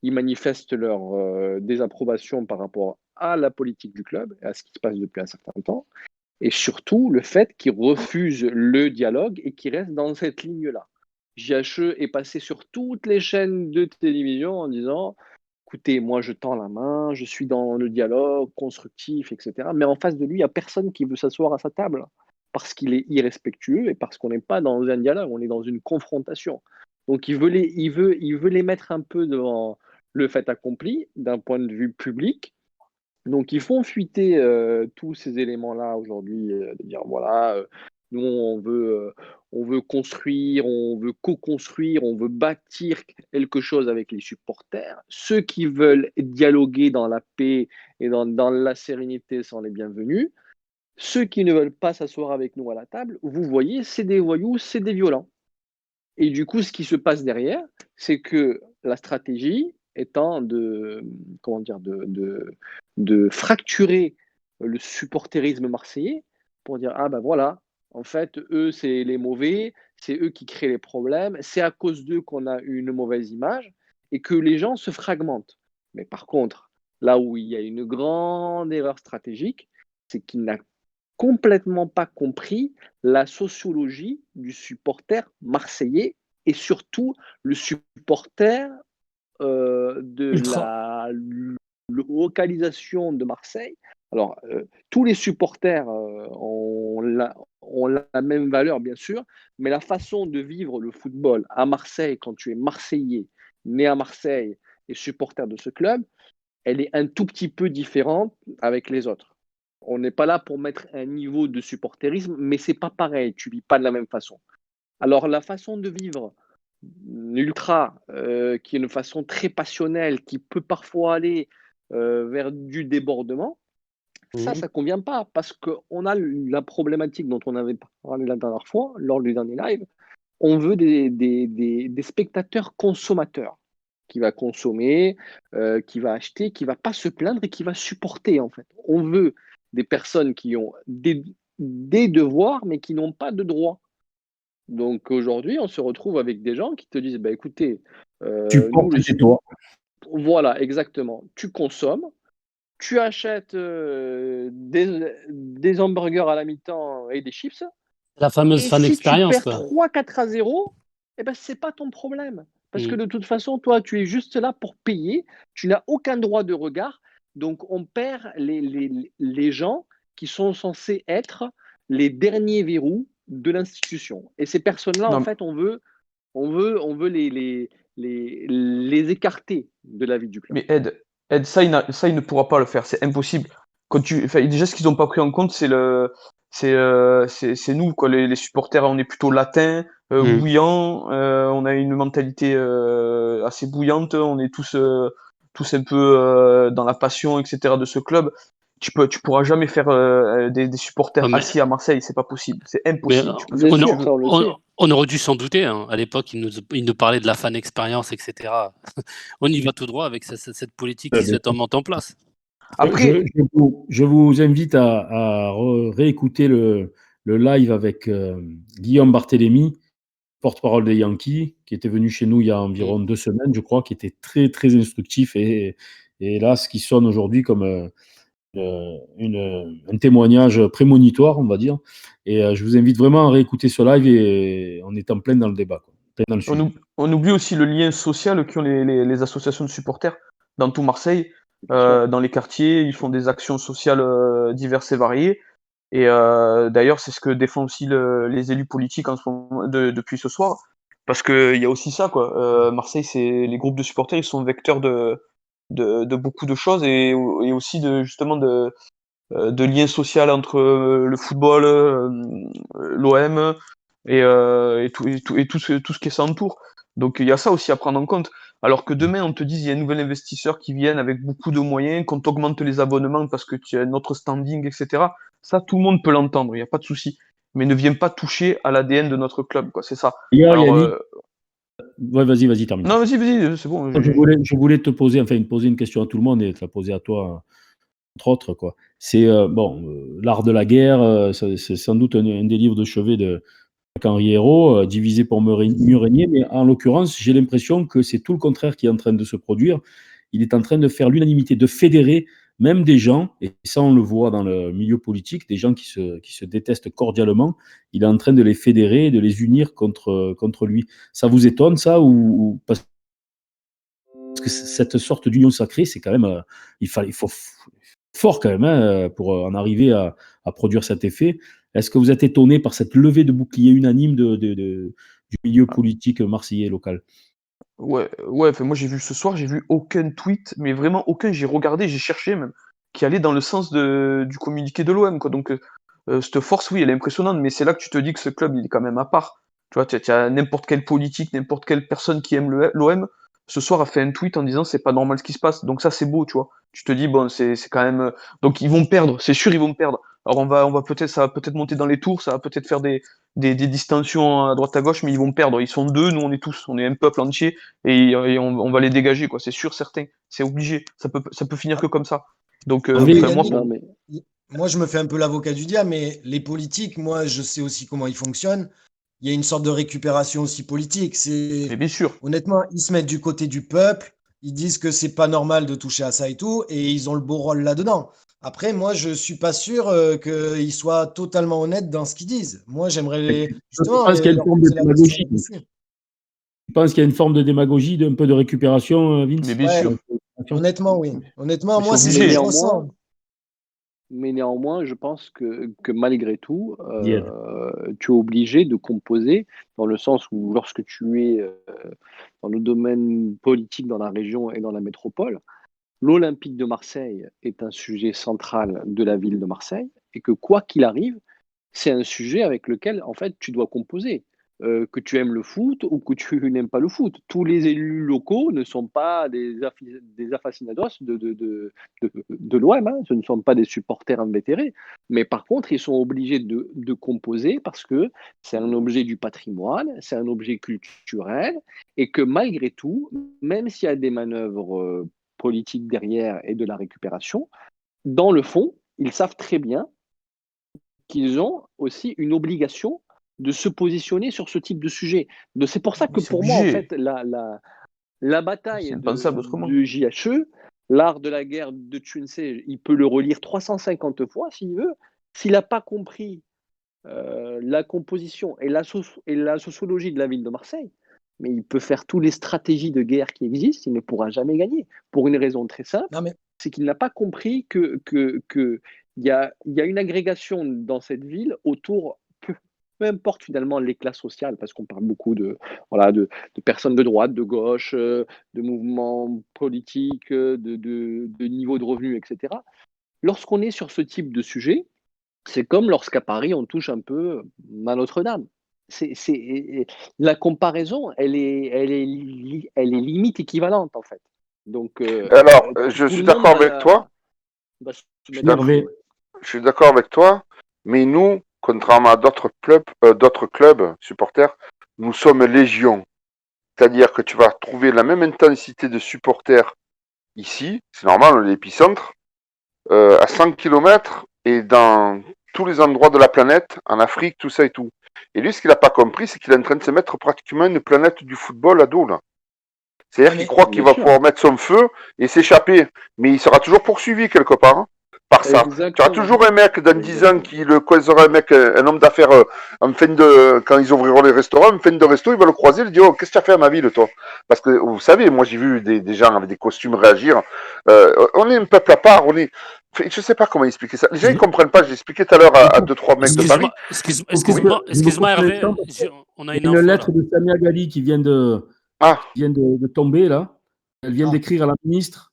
ils manifestent leur désapprobation par rapport à la politique du club et à ce qui se passe depuis un certain temps, et surtout le fait qu'ils refusent le dialogue et qu'ils restent dans cette ligne-là. JHE est passé sur toutes les chaînes de télévision en disant écoutez, moi je tends la main, je suis dans le dialogue constructif, etc. Mais en face de lui, il n'y a personne qui veut s'asseoir à sa table parce qu'il est irrespectueux et parce qu'on n'est pas dans un dialogue, on est dans une confrontation. Donc il veut les mettre un peu devant le fait accompli d'un point de vue public. Donc ils font fuiter tous ces éléments-là aujourd'hui, de dire voilà, Nous, on veut construire, on veut co-construire, on veut bâtir quelque chose avec les supporters. Ceux qui veulent dialoguer dans la paix et dans la sérénité sont les bienvenus. Ceux qui ne veulent pas s'asseoir avec nous à la table, vous voyez, c'est des voyous, c'est des violents. Et du coup, ce qui se passe derrière, c'est que la stratégie étant de fracturer le supporterisme marseillais pour dire, ah ben voilà, en fait, eux, c'est les mauvais, c'est eux qui créent les problèmes, c'est à cause d'eux qu'on a une mauvaise image et que les gens se fragmentent. Mais par contre, là où il y a une grande erreur stratégique, c'est qu'il n'a complètement pas compris la sociologie du supporter marseillais et surtout le supporter de Ultra. la localisation de Marseille. Alors, tous les supporters ont la même valeur, bien sûr, mais la façon de vivre le football à Marseille, quand tu es Marseillais, né à Marseille et supporter de ce club, elle est un tout petit peu différente avec les autres. On n'est pas là pour mettre un niveau de supporterisme, mais c'est pas pareil, tu vis pas de la même façon. Alors la façon de vivre ultra, qui est une façon très passionnelle, qui peut parfois aller vers du débordement, Mhm. ça convient pas parce qu'on a la problématique dont on avait parlé la dernière fois, lors du dernier live. On veut des spectateurs consommateurs qui va consommer, qui va acheter, qui va pas se plaindre et qui va supporter en fait. On veut des personnes qui ont des devoirs mais qui n'ont pas de droits. Donc aujourd'hui, on se retrouve avec des gens qui te disent, bah, écoutez, Tu nous, portes chez toi. voilà, exactement, tu consommes, tu achètes des hamburgers à la mi-temps et des chips, La fameuse et fan si tu expérience, perds quoi. 3-4-0, eh ben, c'est pas ton problème. Parce que Mm. de toute façon, toi, tu es juste là pour payer, tu n'as aucun droit de regard, donc on perd les gens qui sont censés être les derniers verrous de l'institution. Et ces personnes-là, en Non, fait, on veut les écarter de la vie du club. mais Ed, ça, il ne pourra pas le faire, c'est impossible. Déjà, ce qu'ils n'ont pas pris en compte, c'est nous, quoi, les supporters, on est plutôt latins, Mm. bouillants, on a une mentalité assez bouillante, on est tous un peu dans la passion, etc. de ce club. Tu pourras jamais faire des supporters Ouais, assis à Marseille, c'est pas possible, c'est mais impossible. Tu peux faire Bien ce que sûr, tu veux. ça on le sait. on aurait dû s'en douter, hein. À l'époque, il nous parlait de la fan expérience, etc. On y va tout droit avec cette politique qui se met en place. Après, Je vous invite à réécouter le live avec Guillaume Barthélémy, porte-parole des Yankees, qui était venu chez nous il y a environ 2 semaines, je crois, qui était très, très instructif et là, ce qui sonne aujourd'hui comme un témoignage prémonitoire, on va dire. Et je vous invite vraiment à réécouter ce live et on est en plein dans le débat, quoi, plein dans le sujet. on oublie aussi le lien social qu'ont les associations de supporters dans tout Marseille, Bien sûr. dans les quartiers, ils font des actions sociales diverses et variées. Et d'ailleurs, c'est ce que défendent aussi les élus politiques en ce moment, depuis ce soir, parce qu'il y a aussi ça, quoi. Marseille, c'est les groupes de supporters, ils sont vecteurs de beaucoup de choses et aussi justement de liens sociaux entre le football, l'OM et tout ce qui s'entoure. Donc il y a ça aussi à prendre en compte. Alors que demain, on te dise il y a un nouvel investisseur qui vient avec beaucoup de moyens, qu'on t'augmente les abonnements parce que tu as notre standing, etc. Ça, tout le monde peut l'entendre, il n'y a pas de souci. Mais ne viens pas toucher à l'ADN de notre club, quoi. C'est ça. Hier, Alors, Yannick, ouais, vas-y, termine. non, vas-y, c'est bon. Je voulais te poser, enfin, poser une question à tout le monde et te la poser à toi, entre autres, quoi. C'est l'art de la guerre, c'est sans doute un des livres de chevet de Henri Hérault, divisé pour mieux régner, mais en l'occurrence, j'ai l'impression que c'est tout le contraire qui est en train de se produire. Il est en train de faire l'unanimité, de fédérer même des gens, et ça on le voit dans le milieu politique, des gens qui se détestent cordialement, il est en train de les fédérer, de les unir contre lui. Ça vous étonne, ça, ou parce que cette sorte d'union sacrée, c'est quand même, il faut fort quand même, hein, pour en arriver à produire cet effet. Est-ce que vous êtes étonné par cette levée de bouclier unanime du milieu politique marseillais local? Ouais, enfin, moi j'ai vu ce soir, j'ai vu aucun tweet, mais vraiment aucun, j'ai regardé, j'ai cherché même, qui allait dans le sens du communiqué de l'OM, quoi. Donc cette force, oui, elle est impressionnante, mais c'est là que tu te dis que ce club, il est quand même à part. Tu vois, tu as n'importe quelle politique, n'importe quelle personne qui aime l'OM, ce soir a fait un tweet en disant c'est pas normal ce qui se passe. Donc ça, c'est beau, tu vois. Tu te dis, bon, c'est quand même. Donc ils vont perdre, c'est sûr, ils vont perdre. Alors on va peut-être, ça va peut-être monter dans les tours, ça va peut-être faire des distensions à droite à gauche, mais ils vont perdre. Ils sont deux, nous on est tous, on est un peuple entier, et on va les dégager, quoi. C'est sûr, certain. C'est obligé. Ça peut finir que comme ça. Donc, Après, enfin, moi, Yannick, Non, mais moi, je me fais un peu l'avocat du diable, mais les politiques, moi, je sais aussi comment ils fonctionnent. Il y a une sorte de récupération aussi politique. mais bien sûr. Honnêtement, ils se mettent du côté du peuple, ils disent que c'est pas normal de toucher à ça et tout, et ils ont le beau rôle là-dedans. Après, moi, je suis pas sûr qu'ils soient totalement honnêtes dans ce qu'ils disent. Moi, j'aimerais je justement pense qu'il y a une leur forme de poser la question démagogie. là-dessus. Je pense qu'il y a une forme de démagogie, un peu de récupération, Vince. Mais bien Ouais, sûr. honnêtement, oui. Honnêtement, Mais moi, c'est c'est ce que obligé. je ressens. Mais néanmoins, je pense que malgré tout, Diède. tu es obligé de composer dans le sens où lorsque tu es dans le domaine politique dans la région et dans la métropole, l'Olympique de Marseille est un sujet central de la ville de Marseille et que quoi qu'il arrive, c'est un sujet avec lequel en fait tu dois composer. Que tu aimes le foot ou que tu n'aimes pas le foot. Tous les élus locaux ne sont pas des aficionados de l'OM, hein. Ce ne sont pas des supporters invétérés, mais par contre, ils sont obligés de composer parce que c'est un objet du patrimoine, c'est un objet culturel, et que malgré tout, même s'il y a des manœuvres politiques derrière et de la récupération, dans le fond, ils savent très bien qu'ils ont aussi une obligation de se positionner sur ce type de sujet. C'est pour ça Mais que c'est pour moi, en obligé. fait, la C'est bataille impensable autrement. de JHE, l'art de la guerre de Chun-Tse, il peut le relire 350 fois s'il veut. S'il n'a pas compris la composition et la sociologie de la ville de Marseille, mais il peut faire toutes les stratégies de guerre qui existent, il ne pourra jamais gagner. Pour une raison très simple, Non, mais c'est qu'il n'a pas compris que il y a une agrégation dans cette ville autour, peu importe finalement l'éclat social, parce qu'on parle beaucoup voilà, de personnes de droite, de gauche, de mouvements politiques, de niveau de revenus, etc. Lorsqu'on est sur ce type de sujet, c'est comme lorsqu'à Paris, on touche un peu à Notre-Dame. La comparaison, elle est limite équivalente, en fait. Donc, Alors, je tout suis le monde d'accord avec toi. va se Je suis mettre d'accord, Hervé, je suis d'accord avec toi. Mais nous, contrairement à d'autres clubs supporters, nous sommes légion. C'est-à-dire que tu vas trouver la même intensité de supporters ici, c'est normal, l'épicentre, à 100 km et dans tous les endroits de la planète, en Afrique, tout ça et tout. Et lui, ce qu'il n'a pas compris, c'est qu'il est en train de se mettre pratiquement une planète du football à dos, là. C'est-à-dire non, qu'il mais croit qu'il bien va sûr. pouvoir mettre son feu et s'échapper. Mais il sera toujours poursuivi quelque part, hein, par ça. Tu auras Exactement. toujours un mec dans 10 ans Exactement. qui le croisera, un mec, un homme d'affaires, quand ils ouvriront les restaurants, en fin de resto, il va le croiser, il dit, oh, qu'est-ce que tu as fait à ma ville, toi? Parce que, vous savez, moi, j'ai vu des gens avec des costumes réagir. On est un peuple à part, je sais pas comment expliquer ça. Les gens, ils comprennent pas. J'ai expliqué tout à l'heure à 2-3 mecs de Paris. Excuse-moi, Hervé. On a il y une a une info là. lettre de Samia Ghali qui vient Ah, de tomber, là. Elle vient Ah. d'écrire à la ministre.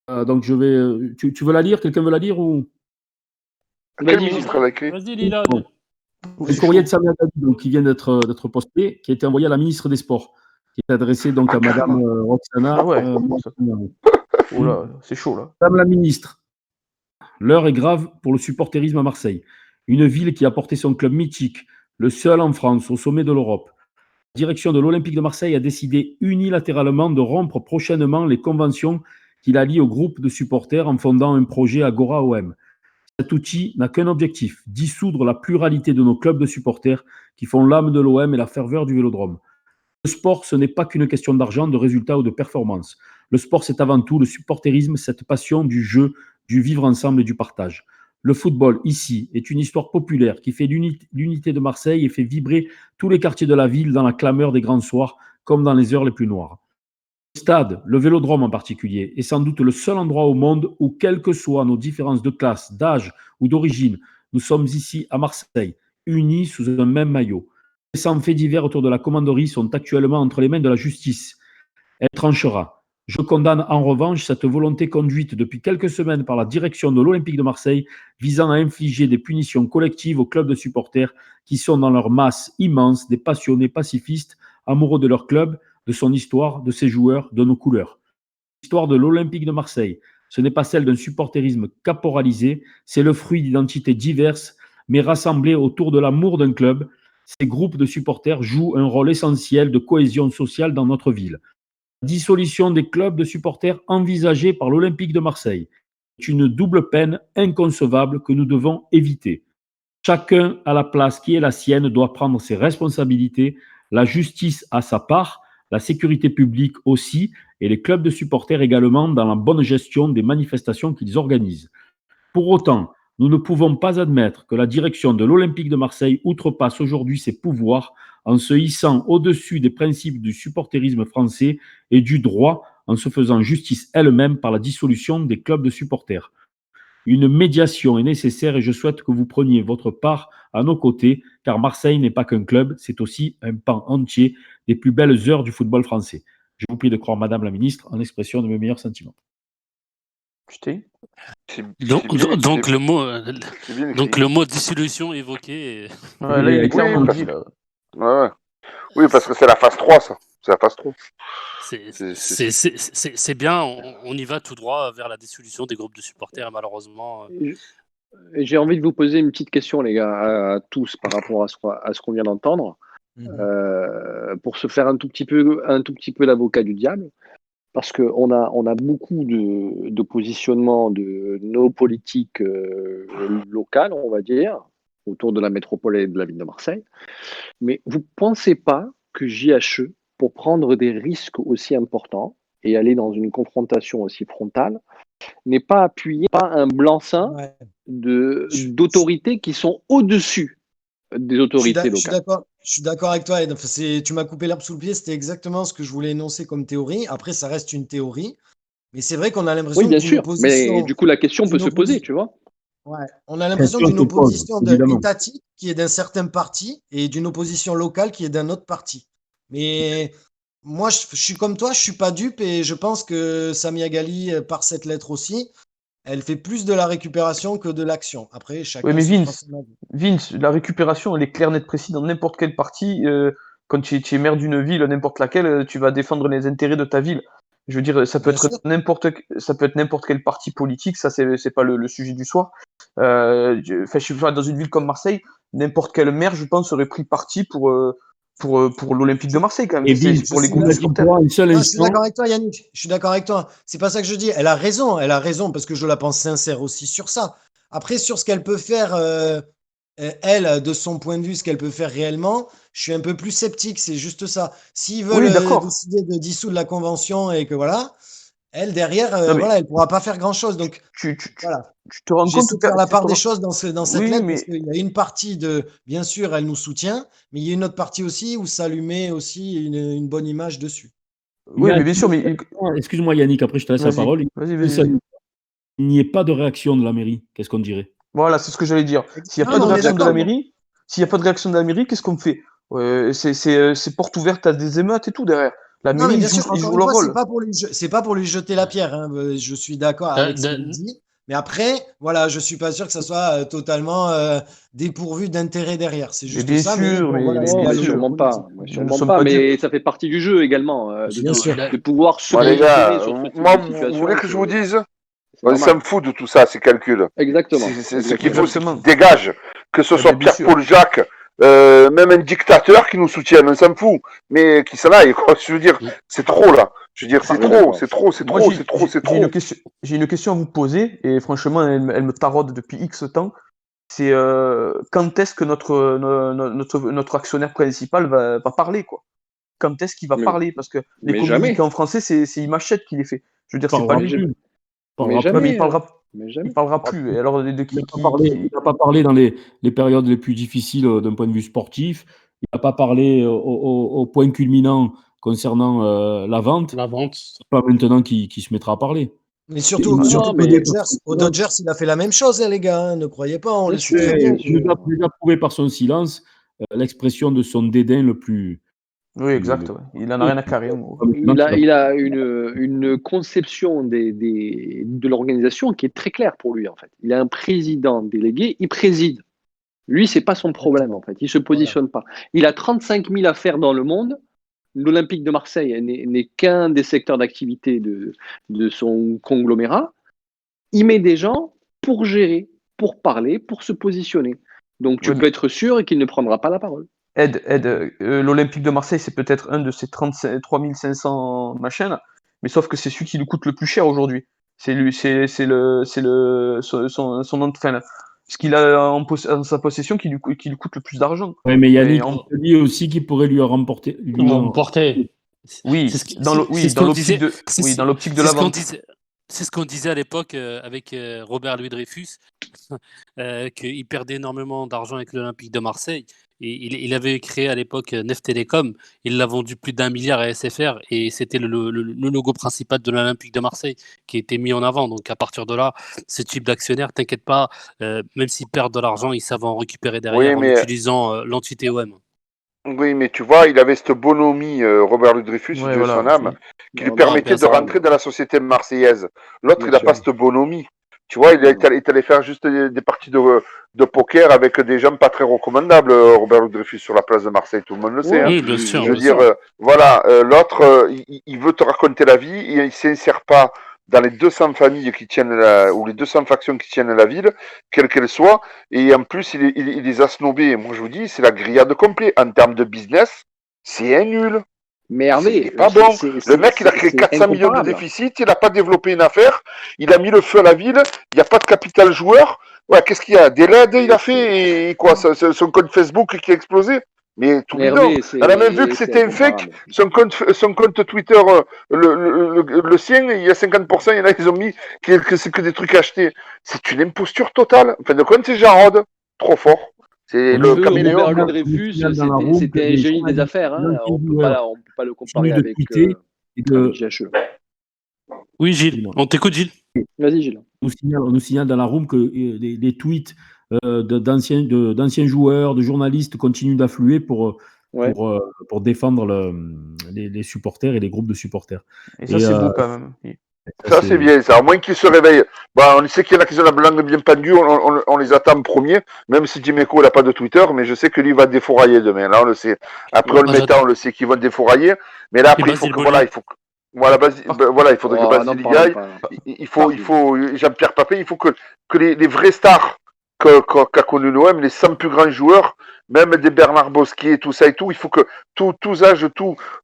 Donc, je vais. Tu veux la lire? Quelqu'un veut la lire ou... quel Vas-y, ministre elle a écrit? Vas-y, Lila. Bon. Oui, Un c'est courrier chaud. de Samia Ghali, donc, qui vient d'être posté, qui a été envoyé à la ministre des Sports, qui est adressé donc à Madame Carrément. Roxana. Ah ouais. Oh là, c'est chaud là. Madame la ministre, l'heure est grave pour le supporterisme à Marseille, une ville qui a porté son club mythique, le seul en France, au sommet de l'Europe. La direction de l'Olympique de Marseille a décidé unilatéralement de rompre prochainement les conventions qui la lient au groupe de supporters en fondant un projet Agora OM. Cet outil n'a qu'un objectif, dissoudre la pluralité de nos clubs de supporters qui font l'âme de l'OM et la ferveur du Vélodrome. Le sport, ce n'est pas qu'une question d'argent, de résultats ou de performance. Le sport, c'est avant tout le supporterisme, cette passion du jeu, du vivre ensemble et du partage. Le football, ici, est une histoire populaire qui fait l'unité de Marseille et fait vibrer tous les quartiers de la ville dans la clameur des grands soirs, comme dans les heures les plus noires. Le stade, le Vélodrome en particulier, est sans doute le seul endroit au monde où, quelles que soient nos différences de classe, d'âge ou d'origine, nous sommes ici à Marseille, unis sous un même maillot. Les 100 faits divers autour de la commanderie sont actuellement entre les mains de la justice. Elle tranchera. Je condamne en revanche cette volonté conduite depuis quelques semaines par la direction de l'Olympique de Marseille visant à infliger des punitions collectives aux clubs de supporters qui sont dans leur masse immense des passionnés pacifistes, amoureux de leur club, de son histoire, de ses joueurs, de nos couleurs. L'histoire de l'Olympique de Marseille, ce n'est pas celle d'un supporterisme caporalisé, c'est le fruit d'identités diverses, mais rassemblées autour de l'amour d'un club. Ces groupes de supporters jouent un rôle essentiel de cohésion sociale dans notre ville. La dissolution des clubs de supporters envisagée par l'Olympique de Marseille est une double peine inconcevable que nous devons éviter. Chacun à la place qui est la sienne doit prendre ses responsabilités, la justice a sa part, la sécurité publique aussi, et les clubs de supporters également dans la bonne gestion des manifestations qu'ils organisent. Pour autant, nous ne pouvons pas admettre que la direction de l'Olympique de Marseille outrepasse aujourd'hui ses pouvoirs en se hissant au-dessus des principes du supporterisme français et du droit en se faisant justice elle-même par la dissolution des clubs de supporters. Une médiation est nécessaire et je souhaite que vous preniez votre part à nos côtés, car Marseille n'est pas qu'un club, c'est aussi un pan entier des plus belles heures du football français. Je vous prie de croire, Madame la Ministre, en expression de mes meilleurs sentiments. Putain. Donc le mot, C'est bien donc écrit. le mot dissolution évoqué. Ouais, là, il est Oui, clairement parce dit, que- là. Ouais. Oui, parce que c'est la phase 3, ça. C'est la phase 3. C'est bien, on y va tout droit vers la dissolution des groupes de supporters, malheureusement. J'ai envie de vous poser une petite question, les gars, à tous par rapport à ce qu'on vient d'entendre, pour se faire un tout petit peu l'avocat du diable, parce qu'on a beaucoup de positionnements de nos politiques locales, on va dire, autour de la métropole et de la ville de Marseille. Mais vous ne pensez pas que JHE, pour prendre des risques aussi importants et aller dans une confrontation aussi frontale, n'est pas appuyé par un blanc-seing Ouais. d'autorités qui sont au-dessus des Je suis autorités d'ac- je suis locales? d'accord. Je suis d'accord avec toi, Ed. Enfin, tu m'as coupé l'herbe sous le pied. C'était exactement ce que je voulais énoncer comme théorie. Après, ça reste une théorie. Mais c'est vrai qu'on a Oui, l'impression bien d'une sûr. Mais opposition. du coup, la question peut d'une se poser, opposi- tu vois. Ouais. On a l'impression Question d'une se pose, opposition évidemment. étatique qui est d'un certain parti et d'une opposition locale qui est d'un autre parti. Mais moi, je suis comme toi, je suis pas dupe et je pense que Samia Ghali, par cette lettre aussi, elle fait plus de la récupération que de l'action. Après, Ouais, chacun mais se fera son avis. Vince, la récupération, elle est claire, nette, précise dans n'importe quel parti. Quand tu es maire d'une ville, n'importe laquelle, tu vas défendre les intérêts de ta ville. Je veux dire, ça peut Bien sûr. être n'importe quel parti politique, ça c'est pas le sujet du soir. Je sais pas, dans une ville comme Marseille, n'importe quel maire, je pense, aurait pris parti pour l'Olympique de Marseille quand même. Et C'est Vince, pour les suis groupes de là- supporters. imagine-toi un seul Non, je suis instant. d'accord avec toi, Yannick. Je suis d'accord avec toi. C'est pas ça que je dis. Elle a raison, parce que je la pense sincère aussi sur ça. Après, sur ce qu'elle peut faire, elle, de son point de vue, ce qu'elle peut faire réellement, je suis un peu plus sceptique. C'est juste ça. S'ils veulent Oui, d'accord. décider de dissoudre la convention et que voilà, elle, derrière, Non, mais voilà, elle pourra pas faire grand-chose. Donc, tu voilà. te rends compte J'essaie de faire la part des choses dans cette Oui, lettre mais parce qu'il y a une partie bien sûr, elle nous soutient, mais il y a une autre partie aussi où ça lui met aussi une bonne image dessus. oui, mais bien sûr, mais Excuse-moi Yannick, après je te laisse la vas-y, parole. vas-y. Il n'y ait pas de réaction de la mairie, qu'est-ce qu'on dirait? Voilà, c'est ce que j'allais dire. S'il n'y a Non, pas de mais on est réaction de la d'accord. mairie, qu'est-ce qu'on fait? C'est porte ouverte à des émeutes et tout derrière. La Non, mais mairie, bien sûr, ils encore jouent une leur fois, rôle. c'est pas pour lui jeter la pierre, hein. Je suis d'accord avec ce qu'il dit. Mais après, voilà, je suis pas sûr que ça soit totalement dépourvu d'intérêt derrière. C'est Mais juste bien ça. Mais sûr, bon, voilà, mais c'est bien Oh, pas mais le sûr. sûrement pas. politique. Mais Nous ne sûrement sommes pas, pas mais dupes. ça fait partie du jeu également, Bien sûr. de pouvoir se Bon, les positionner gars, sur ce type moi, de vous situation. voulez que je vous dise? C'est Ça normal. me fout de tout ça, ces calculs. Exactement. C'est ce qu'il faut, c'est Exactement. qu'ils dégagent. Que ce Eh soit ben, bien sûr. Pierre-Paul Jacques, même un dictateur qui nous soutienne, on s'en fout. Mais qui s'en aille, quoi. Je veux dire, c'est trop, là. Je veux dire, c'est Oui, trop, d'accord. c'est trop, c'est Moi, trop, c'est trop, c'est trop. j'ai une question à vous poser, et franchement, elle me taraude depuis X temps. C'est quand est-ce que notre actionnaire principal va parler, quoi? Quand est-ce qu'il va Mais- parler? Parce que les mais communiqués jamais. en français, c'est Imachette qui les fait. Je veux dire, c'est pas parlera lui. plus. Mais Parlera jamais. plus. Mais Mais jamais. il parlera plus. Et alors, de Il qui, il n'a pas parlé dans les périodes les plus difficiles d'un point de vue sportif. Il n'a pas parlé au point culminant concernant la vente. La vente. C'est pas maintenant qu'il se mettra à parler. Mais surtout Non, qu'aux mais Dodgers, il a fait la même chose, hein, les gars. Hein, ne croyez pas, on bien le sait très sûr, bien. bien Il nous sûr. a déjà prouvé par son silence l'expression de son dédain le plus Oui, exact. Ouais. Il en a rien à carrer. Il a une conception de l'organisation qui est très claire pour lui, en fait. Il a un président délégué, il préside. Lui, c'est pas son problème, en fait. Il se positionne pas. Il a 35 000 affaires dans le monde. L'Olympique de Marseille n'est qu'un des secteurs d'activité de son conglomérat. Il met des gens pour gérer, pour parler, pour se positionner. Donc, tu peux être sûr qu'il ne prendra pas la parole. L'Olympique de Marseille, c'est peut-être un de ces 3 500 machines, mais sauf que c'est celui qui lui coûte le plus cher aujourd'hui. C'est lui, c'est son enfin, ce qu'il a en sa possession qui lui coûte le plus d'argent. Oui, mais Yannick, on dit aussi qu'il pourrait lui remporter. Oui, dans l'optique de la vente. C'est ce qu'on disait à l'époque avec Robert Louis Dreyfus, qu'il perdait énormément d'argent avec l'Olympique de Marseille. Et il avait créé à l'époque Nef Télécom, il l'a vendu plus d'1 milliard à SFR et c'était le logo principal de l'Olympique de Marseille qui a été mis en avant. Donc à partir de là, ce type d'actionnaire, t'inquiète pas, même s'ils perdent de l'argent, ils savent en récupérer derrière en utilisant l'entité OM. Oui, mais tu vois, il avait cette bonhomie, Robert Louis Dreyfus, Dieu son âme, qui lui permettait de rentrer dans la société marseillaise. L'autre, il n'a pas cette bonhomie. Tu vois, il est allé faire juste des parties de poker avec des gens pas très recommandables, Robert Louis Dreyfus, sur la place de Marseille, tout le monde le sait. Oui, bien sûr. Je veux dire, voilà, l'autre, il veut te raconter la vie, et il s'insère pas dans les 200 familles qui tiennent ou les 200 factions qui tiennent la ville, quelle qu'elle soit, et en plus, il les a snobés. Moi, je vous dis, c'est la grillade complète. En termes de business, c'est un nul. Mais Hervé, c'est pas bon. Le mec, il a créé 400 millions de déficit, il n'a pas développé une affaire, il a mis le feu à la ville, il n'y a pas de capital joueur. Ouais, qu'est-ce qu'il y a? Des LED, il a fait, et quoi, son compte Facebook qui a explosé? Mais tout bidon. On a même vu que c'était un fake. Son compte Twitter, le sien, il y a 50%, il y en a, ils ont mis que c'est que des trucs achetés. C'est une imposture totale. En fin de compte, c'est Jarod. Trop fort. C'est le caméléon. Robert Dreyfus, c'était un génie des affaires. Hein. On peut pas le comparer avec GHE. Oui, Gilles. On t'écoute, Gilles. Vas-y, Gilles. On nous signale dans la room que des tweets d'anciens joueurs, de journalistes continuent d'affluer pour défendre les supporters et les groupes de supporters. Et ça, c'est beau quand même. Ça, c'est bien, ça. À moins qu'ils se réveillent. Bah, on sait qu'il y en a qui ont la langue bien pendue, on les attend en premier, même si Dimeco n'a pas de Twitter, mais je sais que lui va défourailler demain. Là, on le sait. Après, le méta, on le sait qu'ils vont défourailler. Mais là, après, il faudrait que Basile y aille. Il faut Jean-Pierre Papin, il faut que les vrais stars qu'a connu l'OM, les 100 plus grands joueurs, même des Bernard Bosquier, tout ça et tout, il faut que tous âges,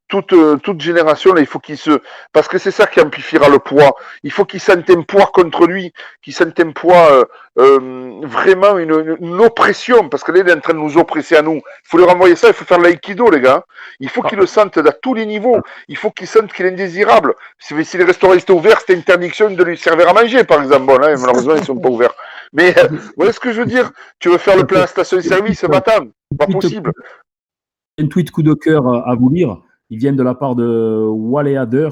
toute génération, là, il faut qu'ils se... Parce que c'est ça qui amplifiera le poids. Il faut qu'ils sentent un poids contre lui, qu'ils sentent un poids, vraiment une oppression, parce que là, il est en train de nous oppresser à nous. Il faut lui renvoyer ça, il faut faire l'aïkido, les gars. Il faut qu'ils le sentent à tous les niveaux. Il faut qu'ils sentent qu'il est indésirable. Si les restaurants étaient ouverts, c'était interdiction de lui servir à manger, par exemple. Bon, là, malheureusement, ils sont pas ouverts. Mais, vous voyez ce que je veux dire? Tu veux faire le plein station-service, va-t'en. Pas possible. Un tweet coup de cœur à vous lire. Il vient de la part de Waléader.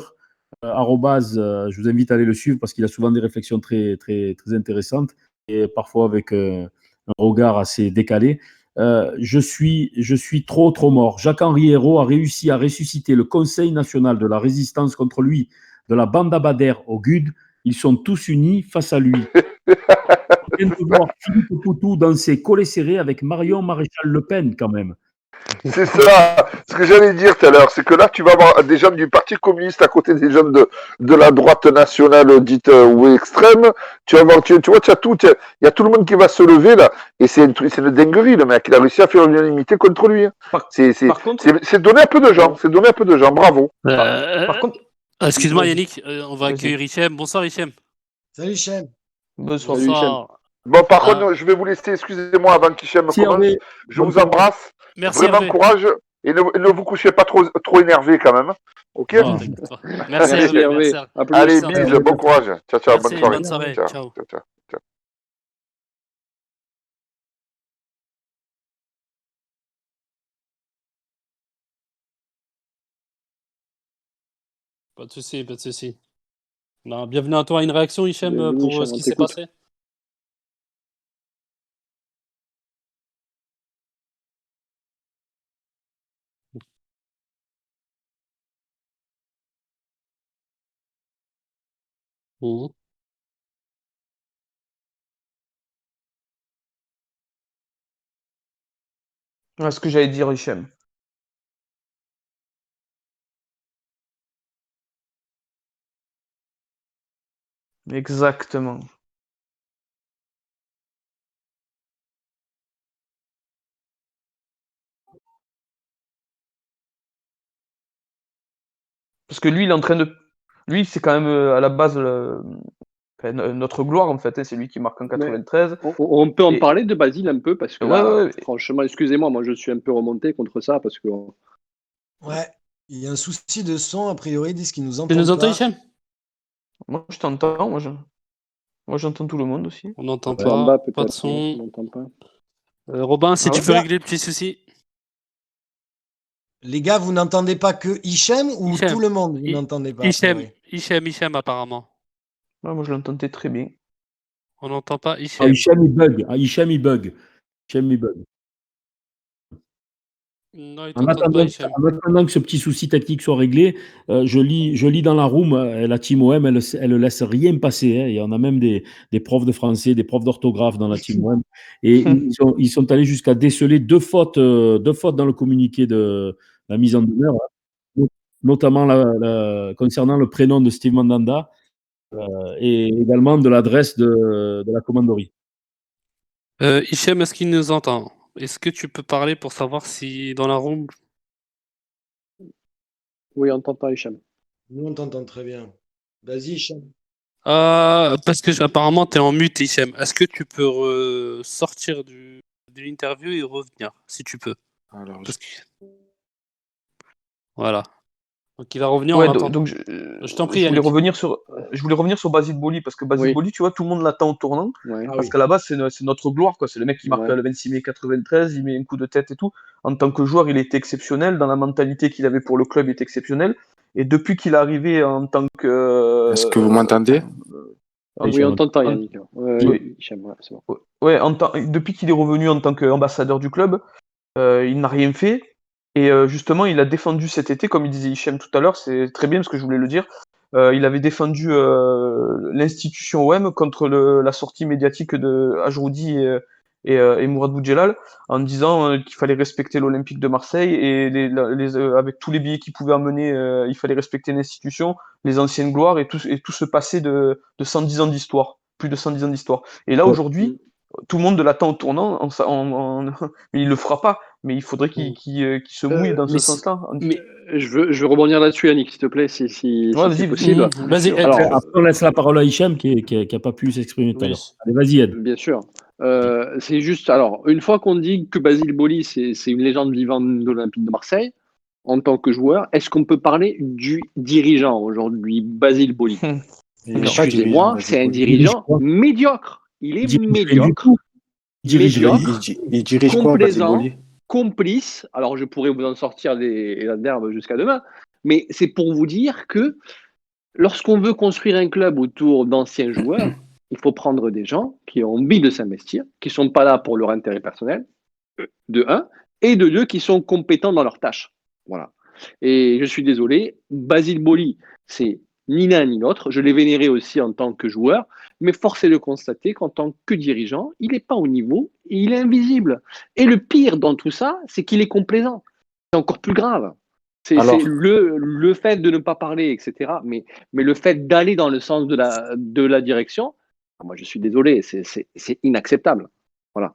Je vous invite à aller le suivre parce qu'il a souvent des réflexions très, très, très intéressantes et parfois avec un regard assez décalé. Je suis trop mort. Jacques-Henri Hérault a réussi à ressusciter le Conseil national de la résistance contre lui, de la bande Abadère au GUD. Ils sont tous unis face à lui. On vient de voir Philippe Poutou danser collé serré avec Marion Maréchal Le Pen quand même. C'est ça, ce que j'allais dire tout à l'heure, c'est que là, tu vas avoir des gens du Parti communiste à côté des gens de la droite nationale dite ou extrême. Tu vas voir, tu vois, il y a tout le monde qui va se lever là, et c'est une dinguerie, le mec. Il a réussi à faire l'unanimité contre lui. Hein. C'est donné à peu de gens, bravo. Par contre, excuse-moi Yannick, on va accueillir Hichem. Bonsoir Hichem. Salut Hichem. Bonsoir. Bon, par contre, je vais vous laisser, excusez-moi, avant qu'Hichem commence. Je vous embrasse. Merci, vraiment courage et ne vous couchez pas trop énervé quand même. Ok. Merci Hervé. Allez, bise, bon courage. Ciao, merci, bonne soirée. Ciao. Pas de souci. Non, bienvenue à toi. Une réaction, Hichem, pour ce qui s'est passé? Mhm. Ouais, ce que j'allais dire, Hichem. Exactement. Parce que lui, il est en train de. Lui, c'est quand même à la base notre gloire, en fait. Hein. C'est lui qui marque en Mais 93. on peut en Et- parler de Basile un peu, parce que Ouais, là, ouais, ouais. franchement, excusez-moi, moi je suis un peu remonté contre ça, parce que Ouais, il y a un souci de son, a priori, ils disent qu'ils nous Tu nous entendent entends, pas. Hichem? Moi, je t'entends. Moi, j'entends tout le monde aussi. On n'entend en pas, bas pas de peut-être, on son. n'entend pas. Robin, si Ah tu ouais? peux Les gars, régler le petit souci. les gars, vous n'entendez pas que Hichem ou Hichem. tout le monde vous Hi- n'entendez pas, a Hichem, priori? Hichem, apparemment. Ouais, moi, je l'entendais très bien. On n'entend pas Ah, Hichem. Hichem, il bug. Ah, Hichem, il bug. Hichem, il bug. Non, ils En t'entendent pas, attendant, Hichem. en attendant que ce petit souci technique soit réglé, je lis dans la room, la team OM, elle ne laisse rien passer. Hein. Il y en a même des profs de français, des profs d'orthographe dans la team OM. Et ils sont allés jusqu'à déceler deux fautes dans le communiqué de la mise en demeure, hein. Notamment concernant le prénom de Steve Mandanda et également de l'adresse de la commanderie. Hichem, est-ce qu'il nous entend? Est-ce que tu peux parler pour savoir si dans la room. Oui, on t'entend, Hicham. Nous, on t'entend très bien. Vas-y, Hichem. Parce que apparemment tu es en mute, Hichem. Est-ce que tu peux sortir de l'interview et revenir, si tu peux? Alors, Parce que... Voilà. Donc il va revenir, on Ouais, l'attend. donc Je t'en prie, je voulais Yannick. revenir sur Basile Boli, parce que Basile Oui. Boli, tu vois, tout le monde l'attend au tournant, Ouais. Ah parce oui. qu'à la base, c'est notre gloire, quoi. C'est le mec qui marque Ouais. le 26 mai 93, il met un coup de tête et tout. En tant que joueur, il était exceptionnel, dans la mentalité qu'il avait pour le club, il était exceptionnel. Et depuis qu'il est arrivé en tant que. est-ce que vous m'entendez? en- Oui, on Hicham. t'entend, en- Yannick. Oui. Hicham, ouais, c'est bon. Ouais, depuis qu'il est revenu en tant qu'ambassadeur du club, il n'a rien fait. Et justement, il a défendu cet été, comme il disait Hichem tout à l'heure, c'est très bien parce que je voulais le dire. Il avait défendu l'institution OM contre la sortie médiatique de Ajroudi et Mourad Boudjelal en disant qu'il fallait respecter l'Olympique de Marseille et avec tous les billets qu'il pouvait amener, il fallait respecter l'institution, les anciennes gloires et tout ce passé de 110 ans d'histoire, plus de 110 ans d'histoire. Et là, Ouais. aujourd'hui, tout le monde l'attend au tournant, mais il le fera pas. Mais il faudrait qu'il se mouille dans mais ce sens-là. mais Je veux rebondir là-dessus, Yannick, s'il te plaît, si Ouais, c'est vas-y, possible. vas-y. Alors, Après, on laisse la parole à Hicham qui n'a pas pu s'exprimer tout à Oui. l'heure. Allez, vas-y, Ed. bien sûr. C'est juste, alors, une fois qu'on dit que Basile Boli, c'est une légende vivante de l'Olympique de Marseille, en tant que joueur, est-ce qu'on peut parler du dirigeant aujourd'hui, Basile Boli? Il n'est Non. pas dirigeant, Excusez-moi, c'est un Basile Boli. Il dirige dirigeant quoi? médiocre. Il est Il dirige rien du médiocre, tout. Il dirige rien. médiocre, Il dirige quoi, Basile complaisant, Boli? complice. Alors, je pourrais vous en sortir des adverbes jusqu'à demain, mais c'est pour vous dire que lorsqu'on veut construire un club autour d'anciens joueurs, il faut prendre des gens qui ont envie de s'investir, qui ne sont pas là pour leur intérêt personnel, de un, et de deux, qui sont compétents dans leur tâche. Voilà. Et je suis désolé, Basile Boli, c'est ni l'un ni l'autre. Je l'ai vénéré aussi en tant que joueur, mais force est de constater qu'en tant que dirigeant, il n'est pas au niveau et il est invisible. Et le pire dans tout ça, c'est qu'il est complaisant. C'est encore plus grave. C'est Alors, le fait de ne pas parler, etc. Mais le fait d'aller dans le sens de la direction, moi je suis désolé, c'est inacceptable. Voilà.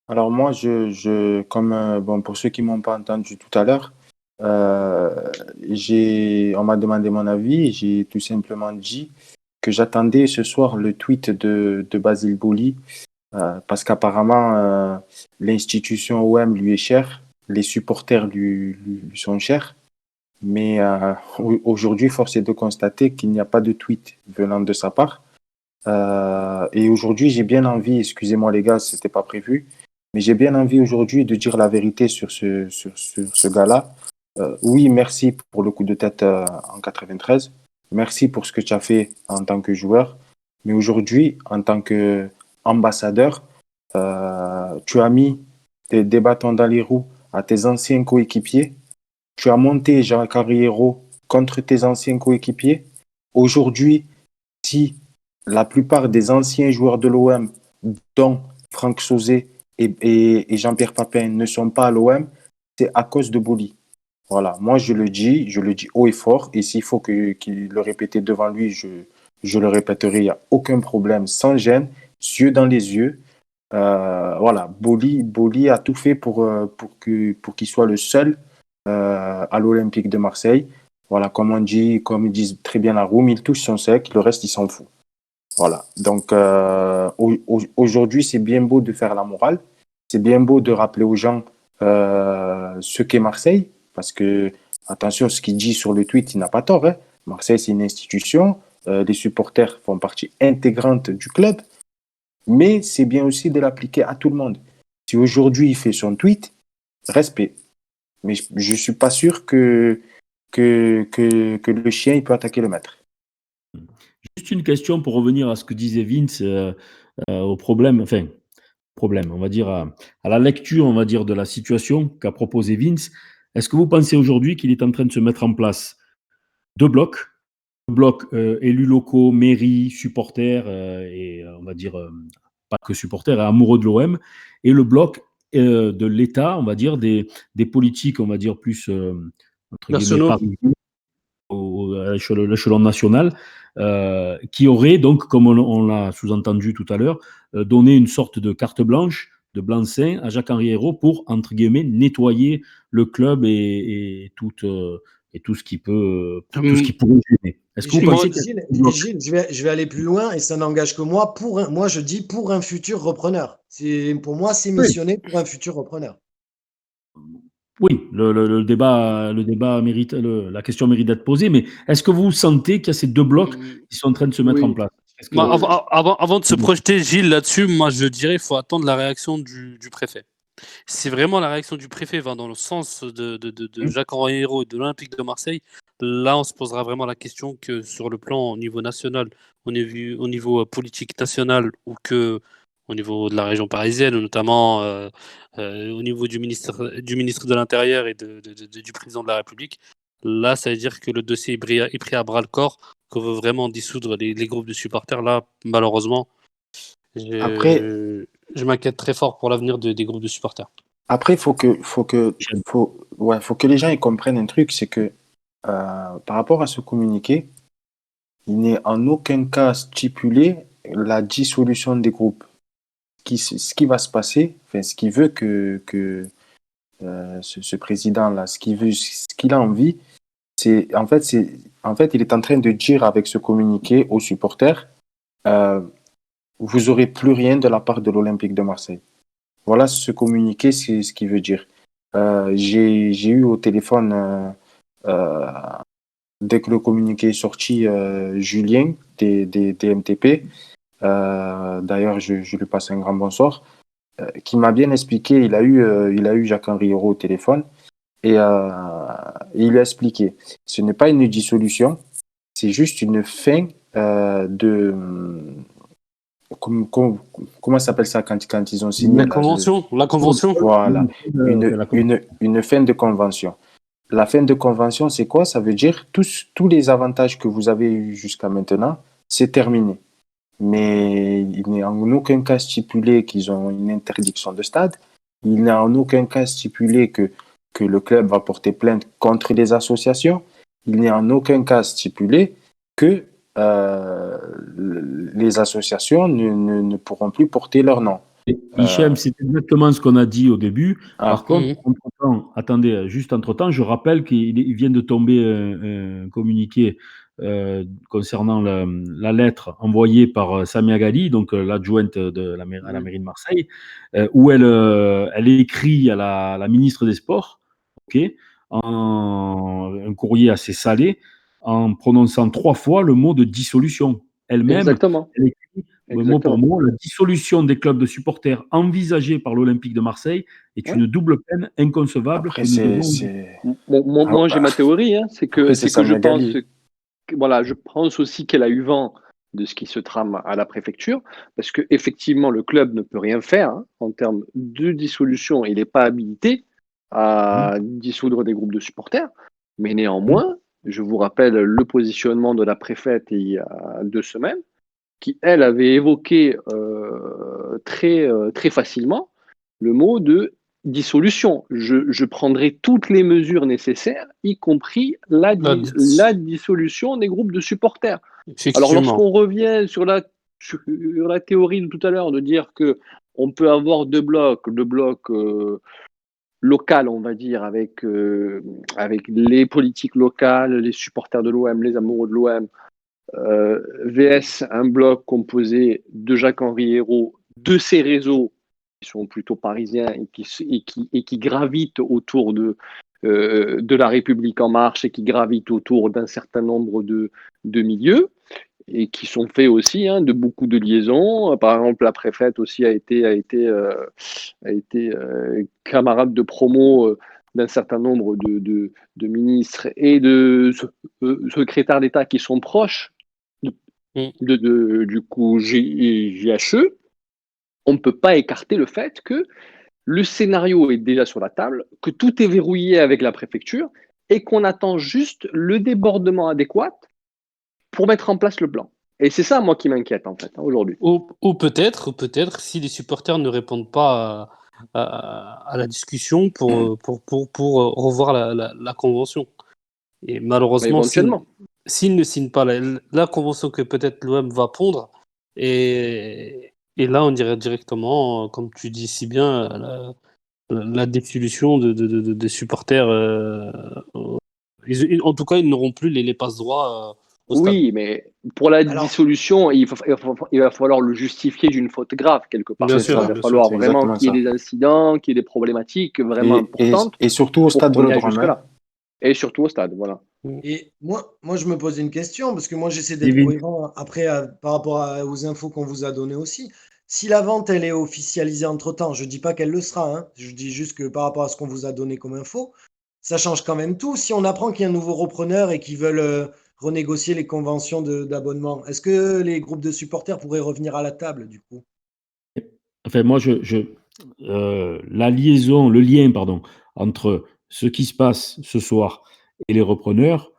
alors moi, comme bon, pour ceux qui m'ont pas entendu tout à l'heure, on m'a demandé mon avis et j'ai tout simplement dit que j'attendais ce soir le tweet de Basile Boli parce qu'apparemment l'institution OM lui est chère, les supporters lui sont chers, mais aujourd'hui, force est de constater qu'il n'y a pas de tweet venant de sa part. Et aujourd'hui, j'ai bien envie, excusez-moi les gars, c'était pas prévu, mais j'ai bien envie aujourd'hui de dire la vérité sur ce gars-là. Oui, merci pour le coup de tête en 93. Merci pour ce que tu as fait en tant que joueur. Mais aujourd'hui, en tant qu'ambassadeur, tu as mis des bâtons dans les roues à tes anciens coéquipiers. Tu as monté Jean Carriero contre tes anciens coéquipiers. Aujourd'hui, si la plupart des anciens joueurs de l'OM, dont Franck Sauzet et Jean-Pierre Papin, ne sont pas à l'OM, c'est à cause de Boli. Voilà, moi je le dis haut et fort, et s'il faut qu'il le répète devant lui, je le répéterai, il n'y a aucun problème, sans gêne, yeux dans les yeux. Voilà, Boli a tout fait pour qu'il soit le seul à l'Olympique de Marseille. Voilà, comme ils disent très bien la room, il touche son sec, le reste il s'en fout. Voilà, donc aujourd'hui c'est bien beau de faire la morale, c'est bien beau de rappeler aux gens ce qu'est Marseille, parce que attention, ce qu'il dit sur le tweet, il n'a pas tort, hein. Marseille c'est une institution, les supporters font partie intégrante du club, mais c'est bien aussi de l'appliquer à tout le monde. Si aujourd'hui il fait son tweet, respect. Mais je ne suis pas sûr que le chien il peut attaquer le maître. Juste une question pour revenir à ce que disait Vince, au problème, on va dire, à la lecture, on va dire, de la situation qu'a proposé Vince. Est-ce que vous pensez aujourd'hui qu'il est en train de se mettre en place deux blocs, le bloc élus locaux, mairie, supporters, et on va dire, pas que supporters, amoureux de l'OM, et le bloc de l'État, on va dire, des politiques, on va dire, plus, entre guillemets, Nationaux. parisiens, à l'échelon national, qui aurait donc, comme on l'a sous-entendu tout à l'heure, donné une sorte de carte blanche, de blanc-seing à Jacques-Henri Hérault pour, entre guillemets, nettoyer le club et tout ce qui peut, tout ce qui pourrait gêner. Est-ce que vous Gilles, pensez Gilles, je vais aller plus loin et ça n'engage que moi. Moi, je dis pour un futur repreneur. Pour moi, c'est missionné pour un futur repreneur. Oui, le débat mérite, la question mérite d'être posée, mais est-ce que vous sentez qu'il y a ces deux blocs qui sont en train de se mettre en Oui. place? Avant de se projeter, Gilles, là-dessus, moi je dirais qu'il faut attendre la réaction du préfet. Si vraiment la réaction du préfet va dans le sens de Jacques-Henri Hérault et de l'Olympique de Marseille, là on se posera vraiment la question que sur le plan au niveau national, au niveau politique national ou que au niveau de la région parisienne, notamment au niveau du ministre de l'Intérieur et du président de la République, là ça veut dire que le dossier est pris à bras le corps, qu'on veut vraiment dissoudre les groupes de supporters. Là, malheureusement, Après, je m'inquiète très fort pour l'avenir des groupes de supporters. il faut que les gens ils comprennent un truc, c'est que par rapport à ce communiqué, il n'est en aucun cas stipulé la dissolution des groupes. Ce qui va se passer, enfin, ce qu'il veut que ce président-là, ce qu'il a envie, c'est en fait, il est en train de dire avec ce communiqué aux supporters, vous aurez plus rien de la part de l'Olympique de Marseille. Voilà ce communiqué, c'est ce qu'il veut dire. J'ai eu au téléphone, dès que le communiqué est sorti, Julien des MTP. D'ailleurs, je lui passe un grand bonsoir. Qui m'a bien expliqué. Il a eu Jacques-Henri Hérault au téléphone et il lui a expliqué. Ce n'est pas une dissolution, c'est juste une fin de. Comment s'appelle ça quand ils ont signé La convention. Voilà, une fin de convention. La fin de convention, c'est quoi? Ça veut dire tous les avantages que vous avez eus jusqu'à maintenant, c'est terminé. Mais il n'est en aucun cas stipulé qu'ils ont une interdiction de stade. Il n'est en aucun cas stipulé que le club va porter plainte contre les associations. Il n'est en aucun cas stipulé que les associations ne pourront plus porter leur nom. Hichem, c'est exactement ce qu'on a dit au début. Par contre, entre-temps, je rappelle qu'il vient de tomber un communiqué concernant la lettre envoyée par Samia Ghali, donc l'adjointe à la mairie de Marseille, où elle écrit à la ministre des Sports, un courrier assez salé, en prononçant 3 fois le mot de dissolution. Elle-même, Exactement. elle écrit mot pour mot, la dissolution des clubs de supporters envisagée par l'Olympique de Marseille est une double peine inconcevable. Après, moi, j'ai ma théorie, hein, c'est que je pense aussi qu'elle a eu vent de ce qui se trame à la préfecture, parce que effectivement, le club ne peut rien faire en termes de dissolution. Il n'est pas habilité à dissoudre des groupes de supporters, mais néanmoins, je vous rappelle le positionnement de la préfète il y a 2 semaines. qui, elle, avait évoqué très facilement le mot de dissolution. Je prendrai toutes les mesures nécessaires, y compris la dissolution des groupes de supporters. Alors, Effectivement. lorsqu'on revient sur la théorie de tout à l'heure, de dire que on peut avoir deux blocs, le bloc local, on va dire, avec les politiques locales, les supporters de l'OM, les amoureux de l'OM, VS, un bloc composé de Jacques-Henri Hérault, de ses réseaux qui sont plutôt parisiens et qui gravitent autour de la République En Marche et qui gravitent autour d'un certain nombre de milieux et qui sont faits aussi de beaucoup de liaisons. Par exemple, la préfète aussi a été camarade de promo d'un certain nombre de ministres et de secrétaires d'État qui sont proches du coup JHE. On ne peut pas écarter le fait que le scénario est déjà sur la table, que tout est verrouillé avec la préfecture et qu'on attend juste le débordement adéquat pour mettre en place le plan. Et c'est ça, moi, qui m'inquiète, en fait, aujourd'hui. Ou peut-être, si les supporters ne répondent pas à la discussion pour revoir la convention. Et malheureusement, éventuellement. s'ils ne signent pas la convention que peut-être l'OM va pondre, et là, on dirait directement, comme tu dis si bien, la dissolution des supporters. En tout cas, ils n'auront plus les passe-droits au stade. Oui, mais pour la dissolution, il va falloir le justifier d'une faute grave, quelque part. Bien Il sûr, va bien falloir sûr, vraiment c'est qu'il y ait exactement des incidents, qu'il y ait des problématiques vraiment importantes. Et surtout au stade pour qu'on y aille Vélodrome. jusque-là. Et surtout au stade, voilà. Et moi, je me pose une question, parce que moi, j'essaie d'être cohérent après par rapport aux infos qu'on vous a données aussi. Si la vente, elle est officialisée entre-temps, je ne dis pas qu'elle le sera, hein, je dis juste que par rapport à ce qu'on vous a donné comme info, ça change quand même tout. Si on apprend qu'il y a un nouveau repreneur et qu'ils veulent renégocier les conventions d'abonnement, est-ce que les groupes de supporters pourraient revenir à la table, du coup? Enfin, moi, la liaison, le lien, pardon, entre ce qui se passe ce soir et les repreneurs,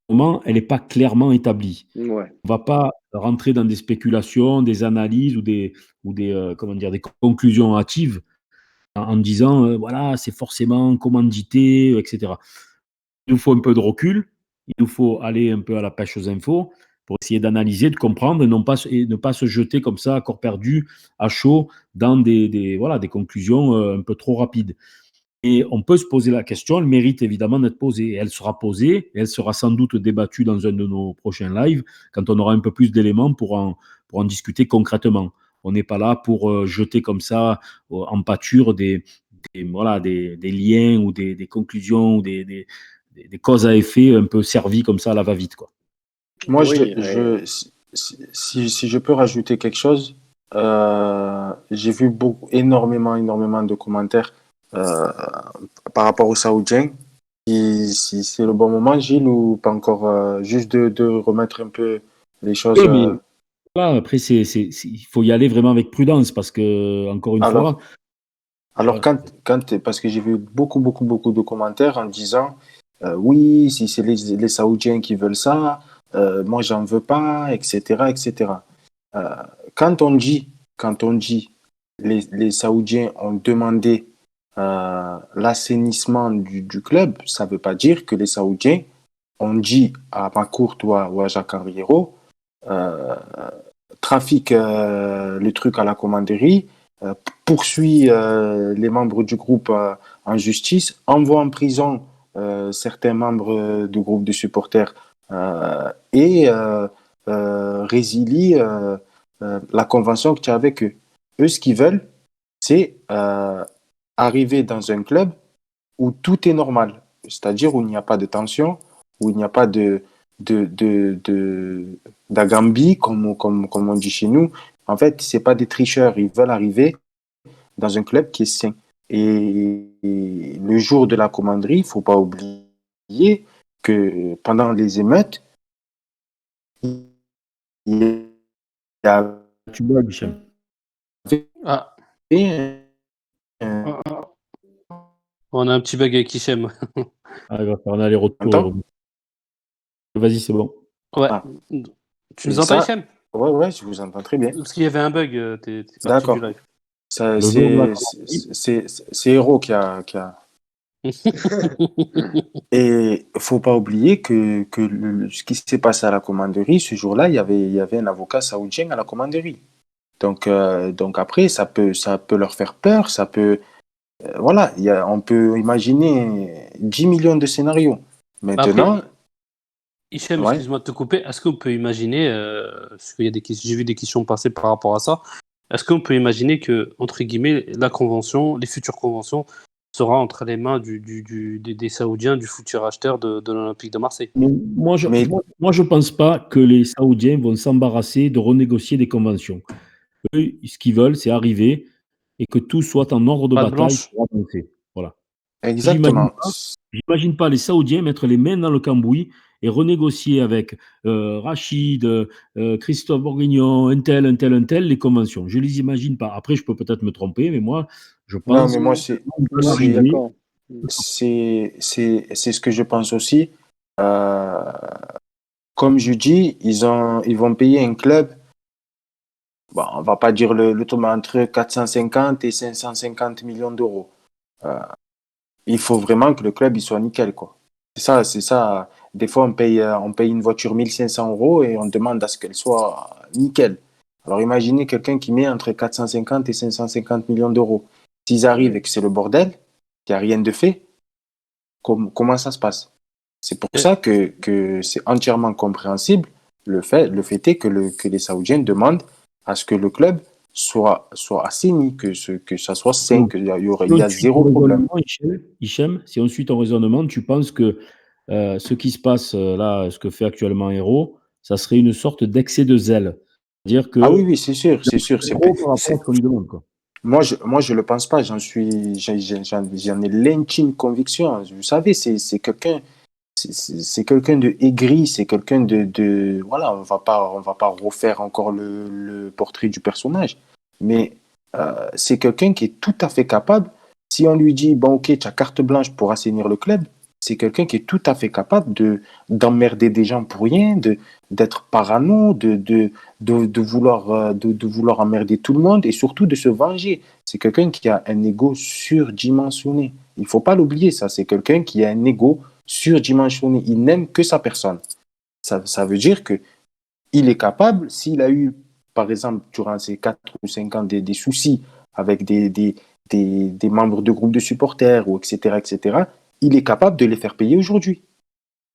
pour le moment, elle n'est pas clairement établie. Ouais. On ne va pas rentrer dans des spéculations, des analyses ou des comment dire, des conclusions hâtives en disant voilà, c'est forcément commandité, etc. Il nous faut un peu de recul, il nous faut aller un peu à la pêche aux infos pour essayer d'analyser, de comprendre et ne pas se jeter comme ça à corps perdu, à chaud, dans des conclusions un peu trop rapides. Et on peut se poser la question, elle mérite évidemment d'être posée. Elle sera posée et elle sera sans doute débattue dans un de nos prochains lives quand on aura un peu plus d'éléments pour en discuter concrètement. On n'est pas là pour jeter comme ça en pâture des liens ou des conclusions ou des causes à effet un peu servies comme ça à la va-vite, quoi. Moi, Oui, si je peux rajouter quelque chose, j'ai vu énormément de commentaires par rapport aux Saoudiens. Si c'est le bon moment, Gilles, ou pas encore, juste de remettre un peu les choses. Oui, mais voilà, après, il faut y aller vraiment avec prudence parce que, encore une fois. Alors parce que j'ai vu beaucoup de commentaires en disant oui, si c'est les Saoudiens qui veulent ça, moi j'en veux pas, etc., etc. Quand on dit les Saoudiens ont demandé l'assainissement du club, ça veut pas dire que les Saoudiens ont dit à Macourt ou à Jacques-Henri Hérault trafique le truc à la commanderie, poursuit les membres du groupe en justice, envoie en prison certains membres du groupe de supporters et résilie la convention que tu as avec eux. Eux, ce qu'ils veulent, c'est arriver dans un club où tout est normal, c'est-à-dire où il n'y a pas de tension, où il n'y a pas d'agambie, comme on dit chez nous. En fait, c'est pas des tricheurs, ils veulent arriver dans un club qui est sain. Et le jour de la commanderie, il faut pas oublier que pendant les émeutes, il y a Tu bugs, Michel. On a un petit bug avec Hichem. Il va faire un aller-retour. Vas-y, c'est bon. Ouais. Ah. Tu nous entends, Hichem? Ouais, je vous entends très bien. Parce qu'il y avait un bug, t'es parti D'accord. du live. Ça, Le jour de la c'est Hero qui a. Et faut pas oublier que ce qui s'est passé à la commanderie, ce jour-là, il y avait un avocat saoudien à la commanderie. Donc après, ça peut leur faire peur, ça peut. Voilà, on peut imaginer 10 millions de scénarios. Après, Maintenant, Hichem, ouais. excuse-moi de te couper, est-ce qu'on peut imaginer, parce qu'il y a j'ai vu des questions passer par rapport à ça, est-ce qu'on peut imaginer que, entre guillemets, la convention, les futures conventions, sera entre les mains des Saoudiens, du futur acheteur de l'Olympique de Marseille? Moi, Mais je pense pas que les Saoudiens vont s'embarrasser de renégocier des conventions. Eux, ce qu'ils veulent, c'est arriver et que tout soit en ordre de Pas de bataille blanche? pour avancer. Voilà. exactement. J'imagine pas les Saoudiens mettre les mains dans le cambouis et renégocier avec Rachid, Christophe Bourguignon, un tel, les conventions. Je les imagine pas. Après, je peux peut-être me tromper, mais moi, je Non, pense mais moi, qu'ils Moi, vont je suis c'est, arriver. d'accord. c'est ce que je pense aussi. Euh, Comme je dis, ils vont payer un club. Bon, on va pas dire le taux, mais entre 450 et 550 millions d'euros. Euh, il faut vraiment que le club il soit nickel, quoi. C'est ça. Des fois, on paye une voiture 1500 euros et on demande à ce qu'elle soit nickel. Alors, imaginez quelqu'un qui met entre 450 et 550 millions d'euros. S'ils arrivent et que c'est le bordel, qu'il n'y a rien de fait, comment ça se passe? C'est pour ça que c'est entièrement compréhensible le fait est que les Saoudiens demandent à ce que le club soit assaini, que ça soit sain, Donc, qu'il si on y a suit zéro ton problème. raisonnement, Hichem, si on suit ton raisonnement, tu penses que ce qui se passe là, ce que fait actuellement Hero, ça serait une sorte d'excès de zèle. C'est-à-dire Ah oui, que oui, c'est sûr, c'est sûr. trop par rapport à ce qu'on lui demande, quoi. Moi, je le pense pas. J'en ai l'intime conviction. Vous savez, c'est quelqu'un de aigri, c'est quelqu'un voilà, on va pas refaire encore le portrait du personnage, mais c'est quelqu'un qui est tout à fait capable. Si on lui dit, bon, ok, tu as carte blanche pour assainir le club, c'est quelqu'un qui est tout à fait capable d'emmerder des gens pour rien, d'être parano, de vouloir emmerder tout le monde et surtout de se venger. C'est quelqu'un qui a un ego surdimensionné. Il faut pas l'oublier, ça. C'est quelqu'un qui a un ego surdimensionné. Il n'aime que sa personne. Ça veut dire que il est capable, s'il a eu, par exemple, durant ces 4 ou 5 ans, des soucis avec des membres de groupes de supporters, ou etc., il est capable de les faire payer aujourd'hui.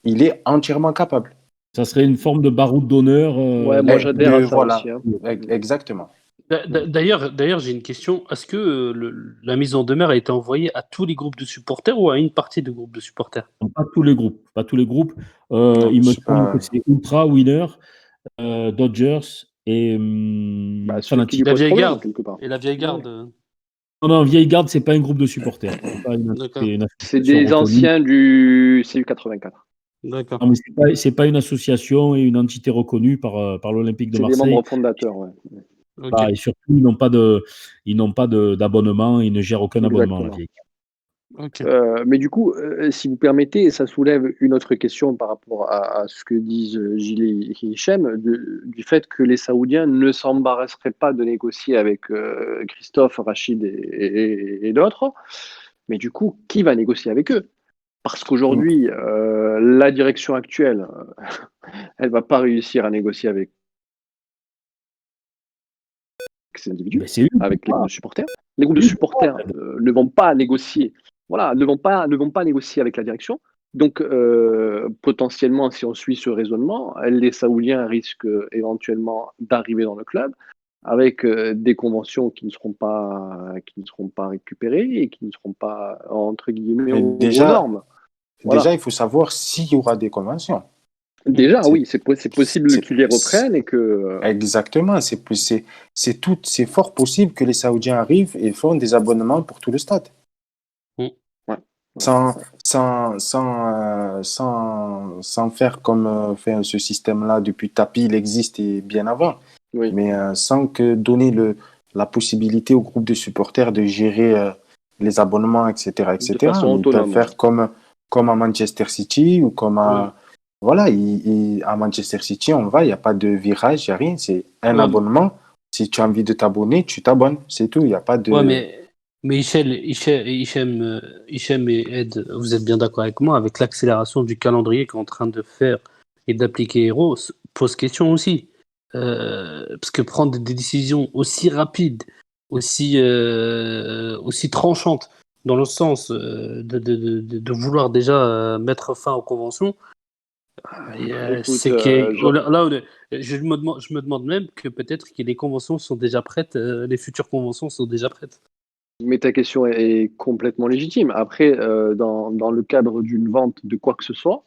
Il est entièrement capable. Ça serait une forme de baroud d'honneur. Ouais, moi j'adhère à ça voilà, aussi. Hein. exactement. D'ailleurs, j'ai une question. Est-ce que la mise en demeure a été envoyée à tous les groupes de supporters ou à une partie de groupes de supporters? Non, pas tous les groupes. Pas tous les groupes. Non, Il me c'est semble pas... que c'est Ultra, Winner, Dodgers et Bah, celui qui Fanatic. lui La pose vieille problème, garde. quelque part. Et la vieille garde. Non, non, Vieille Garde, c'est pas un groupe de supporters. C'est pas D'accord. une C'est association des reconnue. anciens du CU84. D'accord. Non, mais c'est pas une association et une entité reconnue par l'Olympique de C'est des Marseille. membres fondateurs, ouais. Ok. Ah, et surtout, ils n'ont pas d'abonnement, ils ne gèrent aucun abonnement, la Exactement. Vieille Ok. Mais du coup, si vous permettez, ça soulève une autre question par rapport à ce que disent Gilles et Hichem, du fait que les Saoudiens ne s'embarrasseraient pas de négocier avec Christophe, Rachid et d'autres. Mais du coup, qui va négocier avec eux? Parce qu'aujourd'hui, la direction actuelle, elle va pas réussir à négocier avec ces individus, Ben, c'est eux. avec les groupes de supporters. Les groupes de supporters ne vont pas négocier, voilà, ne vont pas négocier avec la direction. Donc, potentiellement, si on suit ce raisonnement, les Saoudiens risquent éventuellement d'arriver dans le club avec des conventions qui ne seront pas récupérées et qui ne seront pas, entre guillemets, Mais aux normes. Voilà. déjà, il faut savoir s'il y aura des conventions. Déjà, C'est- oui, c'est possible c'est- qu'ils les reprennent et que. Exactement, c'est fort possible que les Saoudiens arrivent et font des abonnements pour tout le stade. Mm. Ouais. Sans faire comme fait ce système-là depuis tapis, il existe et bien avant, Oui. mais sans que donner la possibilité au groupe de supporters de gérer les abonnements, etc., etc. De façon Mais ils peuvent autonome. faire comme à Manchester City ou comme à Voilà, à Manchester City, on va, il n'y a pas de virage, il n'y a rien. C'est un Ouais, abonnement. Si tu as envie de t'abonner, tu t'abonnes. C'est tout. Il n'y a pas de. ouais, mais Hichem et Ed, vous êtes bien d'accord avec moi, avec l'accélération du calendrier qu'est en train de faire et d'appliquer Hero, pose question aussi. Parce que prendre des décisions aussi rapides, aussi tranchantes, dans le sens de vouloir déjà mettre fin aux conventions, Écoute, c'est que là, je me demande même que peut-être que les conventions sont déjà prêtes, les futures conventions sont déjà prêtes. mais ta question est complètement légitime. Après, dans le cadre d'une vente de quoi que ce soit,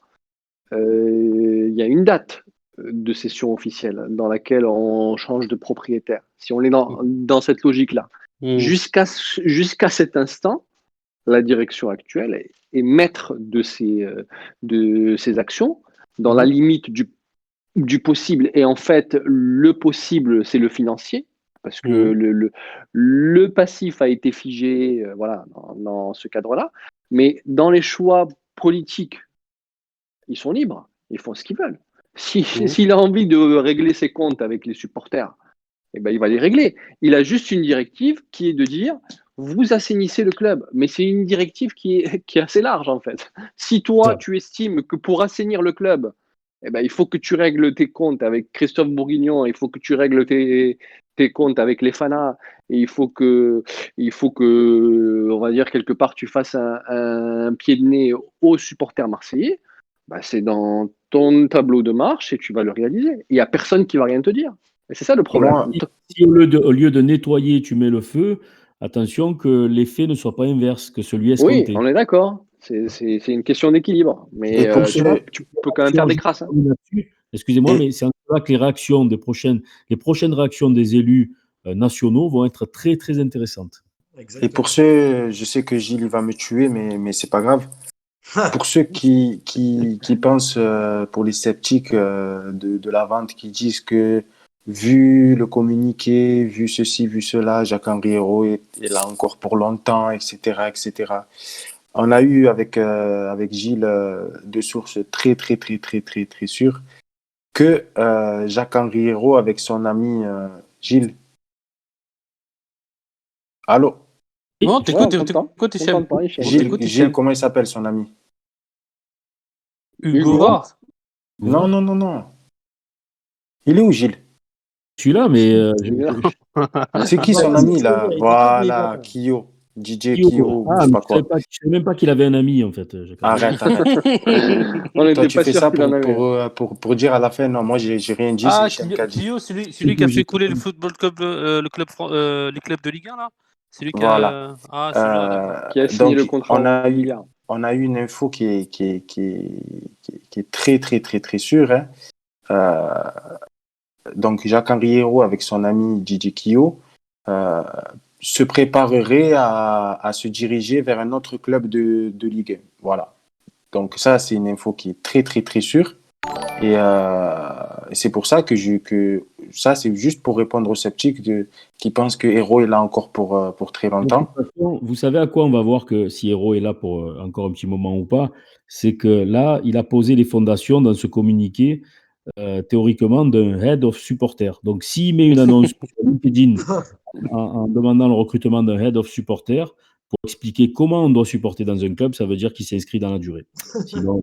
il y a une date de cession officielle dans laquelle on change de propriétaire. Si on est dans cette logique-là, jusqu'à cet instant, la direction actuelle est maître de ses actions dans la limite du possible. Et en fait, le possible, c'est le financier, parce que le passif a été figé voilà, dans ce cadre-là. Mais dans les choix politiques, ils sont libres, ils font ce qu'ils veulent. S'il a envie de régler ses comptes avec les supporters, eh ben, il va les régler. Il a juste une directive qui est de dire vous assainissez le club. Mais c'est une directive qui est assez large en fait. Si toi, tu estimes que pour assainir le club, eh ben, il faut que tu règles tes comptes avec Christophe Bourguignon, il faut que tu règles tes comptes avec les Fana, et il faut que, on va dire, quelque part, tu fasses un pied de nez aux supporters marseillais, bah, c'est dans ton tableau de marche et tu vas le réaliser. Il n'y a personne qui va rien te dire. Et c'est ça le problème. Si au lieu de nettoyer, tu mets le feu, attention que l'effet ne soit pas inverse, que celui escompté. Oui, on est d'accord. C'est une question d'équilibre. Mais tu peux quand même faire des crasses. Hein. Excusez-moi, mais c'est en cela que les prochaines réactions des élus nationaux vont être très, très intéressantes. Exactement. Et pour ceux, je sais que Gilles va me tuer, mais c'est pas grave. Pour ceux qui pensent, pour les sceptiques de la vente, qui disent que vu le communiqué, vu ceci, vu cela, Jacques-Henri Hérault est là encore pour longtemps, etc., etc. On a eu avec Gilles de sources très, très, très, très, très, très sûres que Jacques-Henri Hérault avec son ami Gilles. Allô? Non, t'écoutes, Gilles, comment il s'appelle son ami? Hugo. Non. Il est où, Gilles? Je suis là, mais... C'est qui son ami, là? Voilà, Kyo. DJ Kyo, je sais pas quoi. Je sais même pas qu'il avait un ami, en fait. Arrête. Toi, tu fais ça pour dire à la fin, non, moi, j'ai rien dit. Ah, Kyo, celui qui a fait couler le football club, les clubs de Ligue 1, là? Celui qui voilà. Qui a signé le contrat. On a eu une info qui est très, très, très, très sûre. Hein. Donc, Jacques-Henri Hérault, avec son ami DJ Kyo, se préparerait à se diriger vers un autre club de Ligue 1. Voilà. Donc, ça, c'est une info qui est très, très, très sûre. Et c'est pour ça que ça, c'est juste pour répondre aux sceptiques qui pensent que Hérault est là encore pour très longtemps. Vous savez à quoi on va voir que si Hérault est là pour encore un petit moment ou pas? C'est que là, il a posé les fondations dans ce communiqué, théoriquement, d'un head of supporter. Donc, s'il met une annonce sur LinkedIn en demandant le recrutement d'un head of supporter pour expliquer comment on doit supporter dans un club, ça veut dire qu'il s'inscrit dans la durée. Sinon...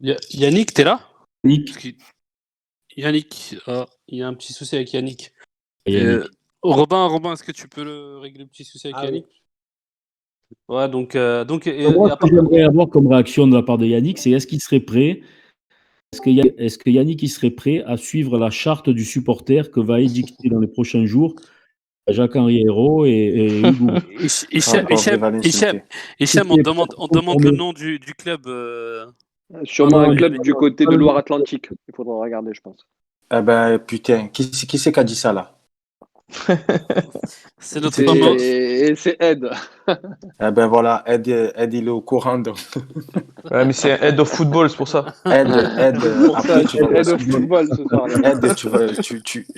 Yannick, t'es là? Yannick, il y a un petit souci avec Yannick. Robin, est-ce que tu peux régler le petit souci avec Yannick? Ouais, donc moi, ce que j'aimerais avoir comme réaction de la part de Yannick, c'est est-ce qu'il serait prêt? Est-ce que Yannick il serait prêt à suivre la charte du supporter que va édicter dans les prochains jours Jacques-Henri Hérault et Hugo? Hicham, on demande le nom du club. Sûrement un club du côté de Loire-Atlantique. Il faudra regarder, je pense. Eh ben, putain, qui c'est qui a dit ça, là? C'est notre maman. C'est Ed. Eh ben voilà, Ed il est au courant. Donc. Ouais, mais c'est Head of Football, c'est pour ça. Ed, après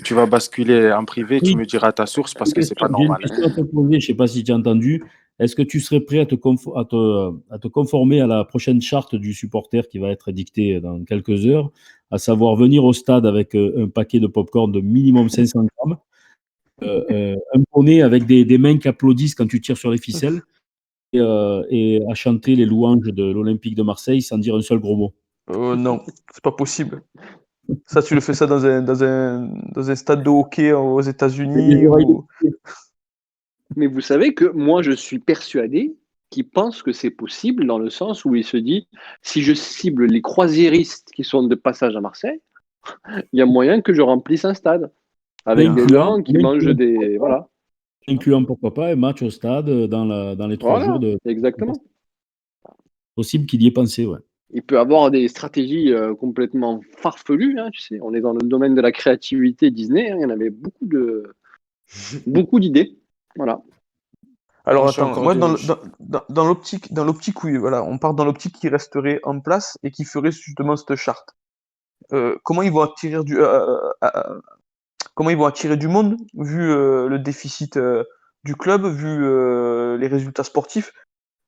tu vas basculer en privé, tu me diras ta source parce que c'est pas normal. Je ne sais pas si tu as entendu, Est-ce que tu serais prêt à te conformer à la prochaine charte du supporter qui va être dictée dans quelques heures, à savoir venir au stade avec un paquet de popcorn de minimum 500 grammes, un poney avec des mains qui applaudissent quand tu tires sur les ficelles et à chanter les louanges de l'Olympique de Marseille sans dire un seul gros mot? Non, c'est pas possible. Ça, tu le fais ça dans un stade de hockey aux Les États-Unis oreilles ou... Mais vous savez que moi, je suis persuadé qu'il pense que c'est possible dans le sens où il se dit, si je cible les croisiéristes qui sont de passage à Marseille, il y a moyen que je remplisse un stade avec des gens qui mangent des... Voilà. Incluant pourquoi pas un match au stade dans les 3 jours Voilà, de exactement. possible qu'il y ait pensé, ouais. Il peut avoir des stratégies complètement farfelues, hein, tu sais. On est dans le domaine de la créativité Disney, hein, il y en avait beaucoup d'idées. Voilà. Alors Moi, je suis attends, encore moi de- dans l'optique où voilà, on part dans l'optique qui resterait en place et qui ferait justement cette charte. Comment ils vont attirer du monde vu le déficit du club, vu les résultats sportifs.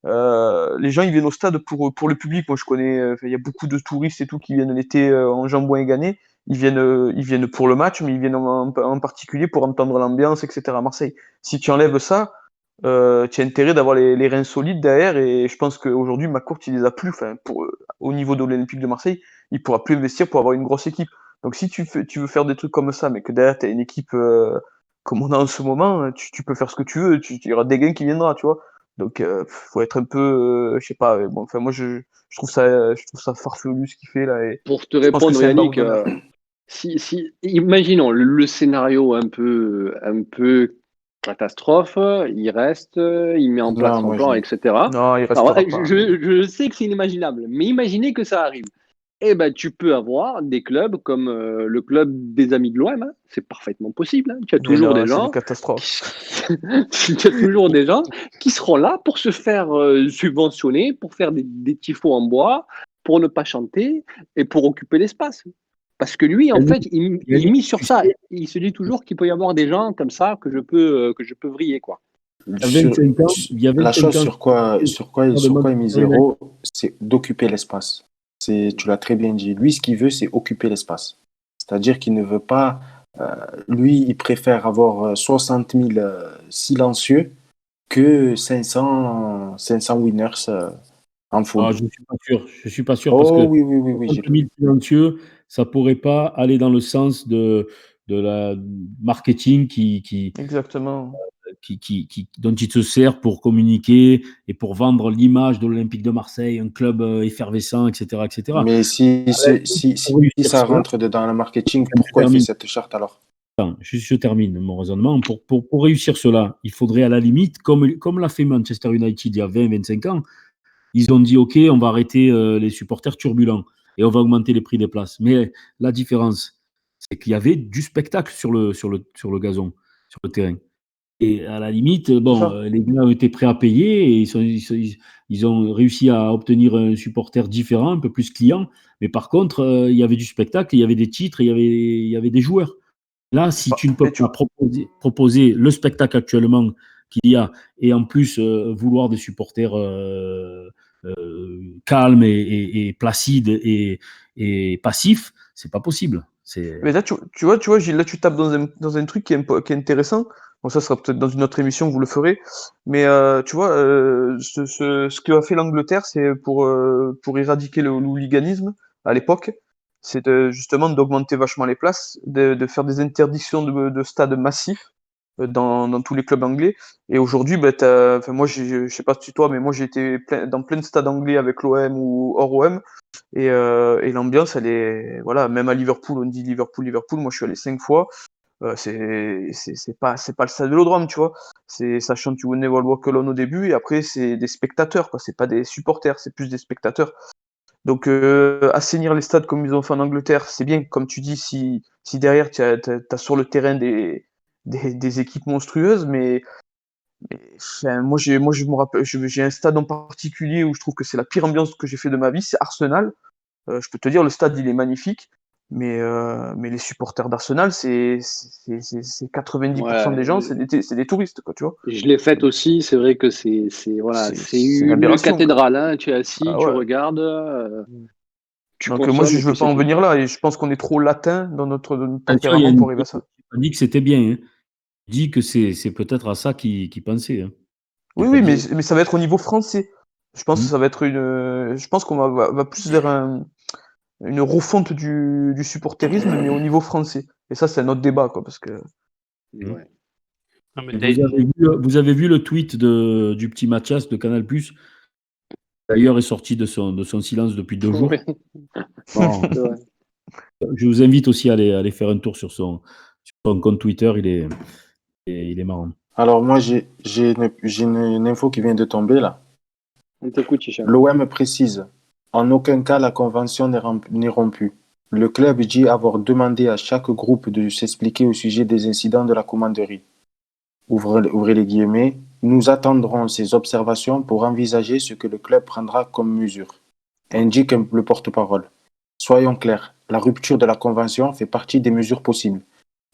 Les gens ils viennent au stade pour le public. Moi je connais, il y a beaucoup de touristes et tout qui viennent l'été en jambon et gané. Ils viennent pour le match, mais ils viennent en particulier pour entendre l'ambiance, etc. à Marseille. Si tu enlèves ça, tu as intérêt d'avoir les reins solides derrière. Et je pense qu'aujourd'hui, McCourt, il les a plus. Enfin, au niveau de l'Olympique de Marseille, il pourra plus investir pour avoir une grosse équipe. Donc si tu veux faire des trucs comme ça, mais que derrière tu as une équipe comme on a en ce moment, tu peux faire ce que tu veux. Il y aura des gains qui viendra, tu vois. Donc faut être un peu, je sais pas. Bon, enfin moi je trouve ça farfelu ce qu'il fait là. Et Pour te je pense que répondre, c'est un Yannick, barbouilleur. imaginons le scénario un peu catastrophe, il reste, il met en place Non, son moi, plan, etc. Non, il Alors, restera pas. je sais que c'est inimaginable, mais imaginez que ça arrive. Eh ben, tu peux avoir des clubs comme le club des amis de l'OM, hein. C'est parfaitement possible, hein. Tu as Mais toujours non, des c'est une gens catastrophe. tu as toujours des gens qui seront là pour se faire subventionner, pour faire des tifos en bois, pour ne pas chanter et pour occuper l'espace. Parce que lui, en fait, il mise sur ça. Il se dit toujours qu'il peut y avoir des gens comme ça que je peux vriller, quoi. Il y a 25 ans, il y a La 25 chose ans, sur quoi il mise zéro, c'est d'occuper l'espace. Tu l'as très bien dit. Lui, ce qu'il veut, c'est occuper l'espace. C'est-à-dire qu'il ne veut pas. Lui, il préfère avoir 60 000 silencieux que 500 winners en foot. je suis pas sûr. Je suis pas sûr parce Oh que oui, 30 000 silencieux, ça pourrait pas aller dans le sens de la marketing Exactement. dont il se sert pour communiquer et pour vendre l'image de l'Olympique de Marseille, un club effervescent, etc., etc. Mais si Pour réussir ça cela, rentre dans le marketing, je pourquoi il fait termine. cette charte alors? Je termine mon raisonnement. Pour réussir cela, il faudrait à la limite, comme l'a fait Manchester United il y a 20-25 ans, ils ont dit OK, on va arrêter les supporters turbulents et on va augmenter les prix des places. Mais la différence, c'est qu'il y avait du spectacle sur le gazon, sur le terrain. Et à la limite, bon, les gars ont été prêts à payer et ils ont réussi à obtenir un supporter différent, un peu plus client. Mais par contre, il y avait du spectacle, il y avait des titres, il y avait des joueurs. Là, si tu ne peux pas proposer le spectacle actuellement qu'il y a et en plus vouloir des supporters calmes et placides et passifs, c'est pas possible. Mais là, tu vois, Gilles, là, tu tapes dans un truc qui est intéressant. Bon, ça sera peut-être dans une autre émission, vous le ferez. Mais tu vois, ce que a fait l'Angleterre, c'est pour éradiquer le hooliganisme à l'époque, c'est justement d'augmenter vachement les places, de faire des interdictions de stades massifs dans tous les clubs anglais. Et aujourd'hui, bah, moi, je sais pas si toi, mais moi, j'ai été dans plein de stades anglais avec l'OM ou hors OM. Et l'ambiance, elle est. Voilà, même à Liverpool, on dit Liverpool. Moi, je suis allé 5 fois. C'est pas le stade Vélodrome, tu vois. Ça chante You Will Never Walk Alone au début, et après, c'est des spectateurs, quoi. C'est pas des supporters, c'est plus des spectateurs. Donc, assainir les stades comme ils ont fait en Angleterre, c'est bien. Comme tu dis, si derrière, tu as sur le terrain des équipes monstrueuses, mais enfin, moi, je me rappelle, j'ai un stade en particulier où je trouve que c'est la pire ambiance que j'ai fait de ma vie, c'est Arsenal. Je peux te dire, le stade, il est magnifique. Mais les supporters d'Arsenal, c'est 90% des gens, c'est des touristes, quoi, tu vois. Je l'ai faite aussi, c'est vrai que c'est voilà, c'est une une aberration. cathédrale, hein. Tu es assis, Ah tu ouais. regardes, tu Donc consommes. moi, je et veux puis pas en c'est tout. venir là, et je pense qu'on est trop latin dans notre Attention, il y tempérament a pour arriver à ça. j'ai pas dit que c'était bien. Hein. Je dis que c'est peut-être à ça qu'il pensait. Hein. J'ai Oui, pas oui, dit- mais ça va être au niveau français. Je pense que Hmm. ça va être je pense qu'on va plus vers une refonte du supporterisme, mais au niveau français. Et ça, c'est un autre débat, quoi, parce que. Ouais. Non, mais Vous avez vu le tweet du petit Mathias de Canal+, d'ailleurs est sorti de son silence depuis 2 jours. Ouais, Bon, c'est vrai. je vous invite aussi à aller faire un tour sur son compte Twitter, il est marrant. Alors moi, j'ai une info qui vient de tomber là. On t'écoute, Hicham. L'OM précise, en aucun cas la convention n'est rompue. Le club dit avoir demandé à chaque groupe de s'expliquer au sujet des incidents de la commanderie. Ouvrez les guillemets. Nous attendrons ces observations pour envisager ce que le club prendra comme mesure, indique le porte-parole. Soyons clairs, la rupture de la convention fait partie des mesures possibles.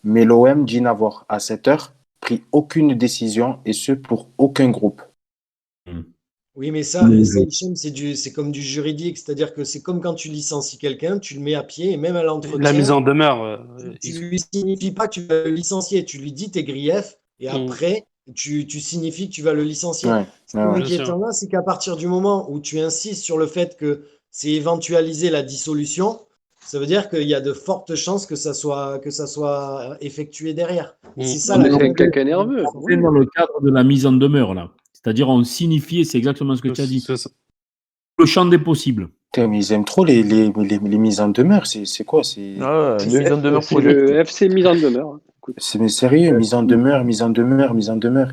Mais l'OM dit n'avoir, à cette heure, pris aucune décision, et ce pour aucun groupe. Oui, mais ça, Hicham, c'est comme du juridique, c'est-à-dire que c'est comme quand tu licencies quelqu'un, tu le mets à pied et même à la l'entretien, mise en demeure. tu lui signifies pas que tu vas le licencier, tu lui dis tes griefs et après tu signifies que tu vas le licencier. Ouais, Ce qui est ouais. inquiétant là, c'est qu'à partir du moment où tu insistes sur le fait que c'est éventualiser la dissolution, ça veut dire qu'il y a de fortes chances que ça soit effectué derrière. Et c'est ça Non, mais la c'est un grande. caca nerveux. C'est dans le cadre de la mise en demeure, là. C'est-à-dire, on signifie, c'est exactement ce que tu as dit. C'est ça. Le champ des possibles. Putain, mais ils aiment trop les mises en demeure. C'est quoi? Ah, une mise en demeure C'est politique. le FC mise en demeure. Écoute. Mais sérieux, mise en demeure, mise en demeure, mise en demeure.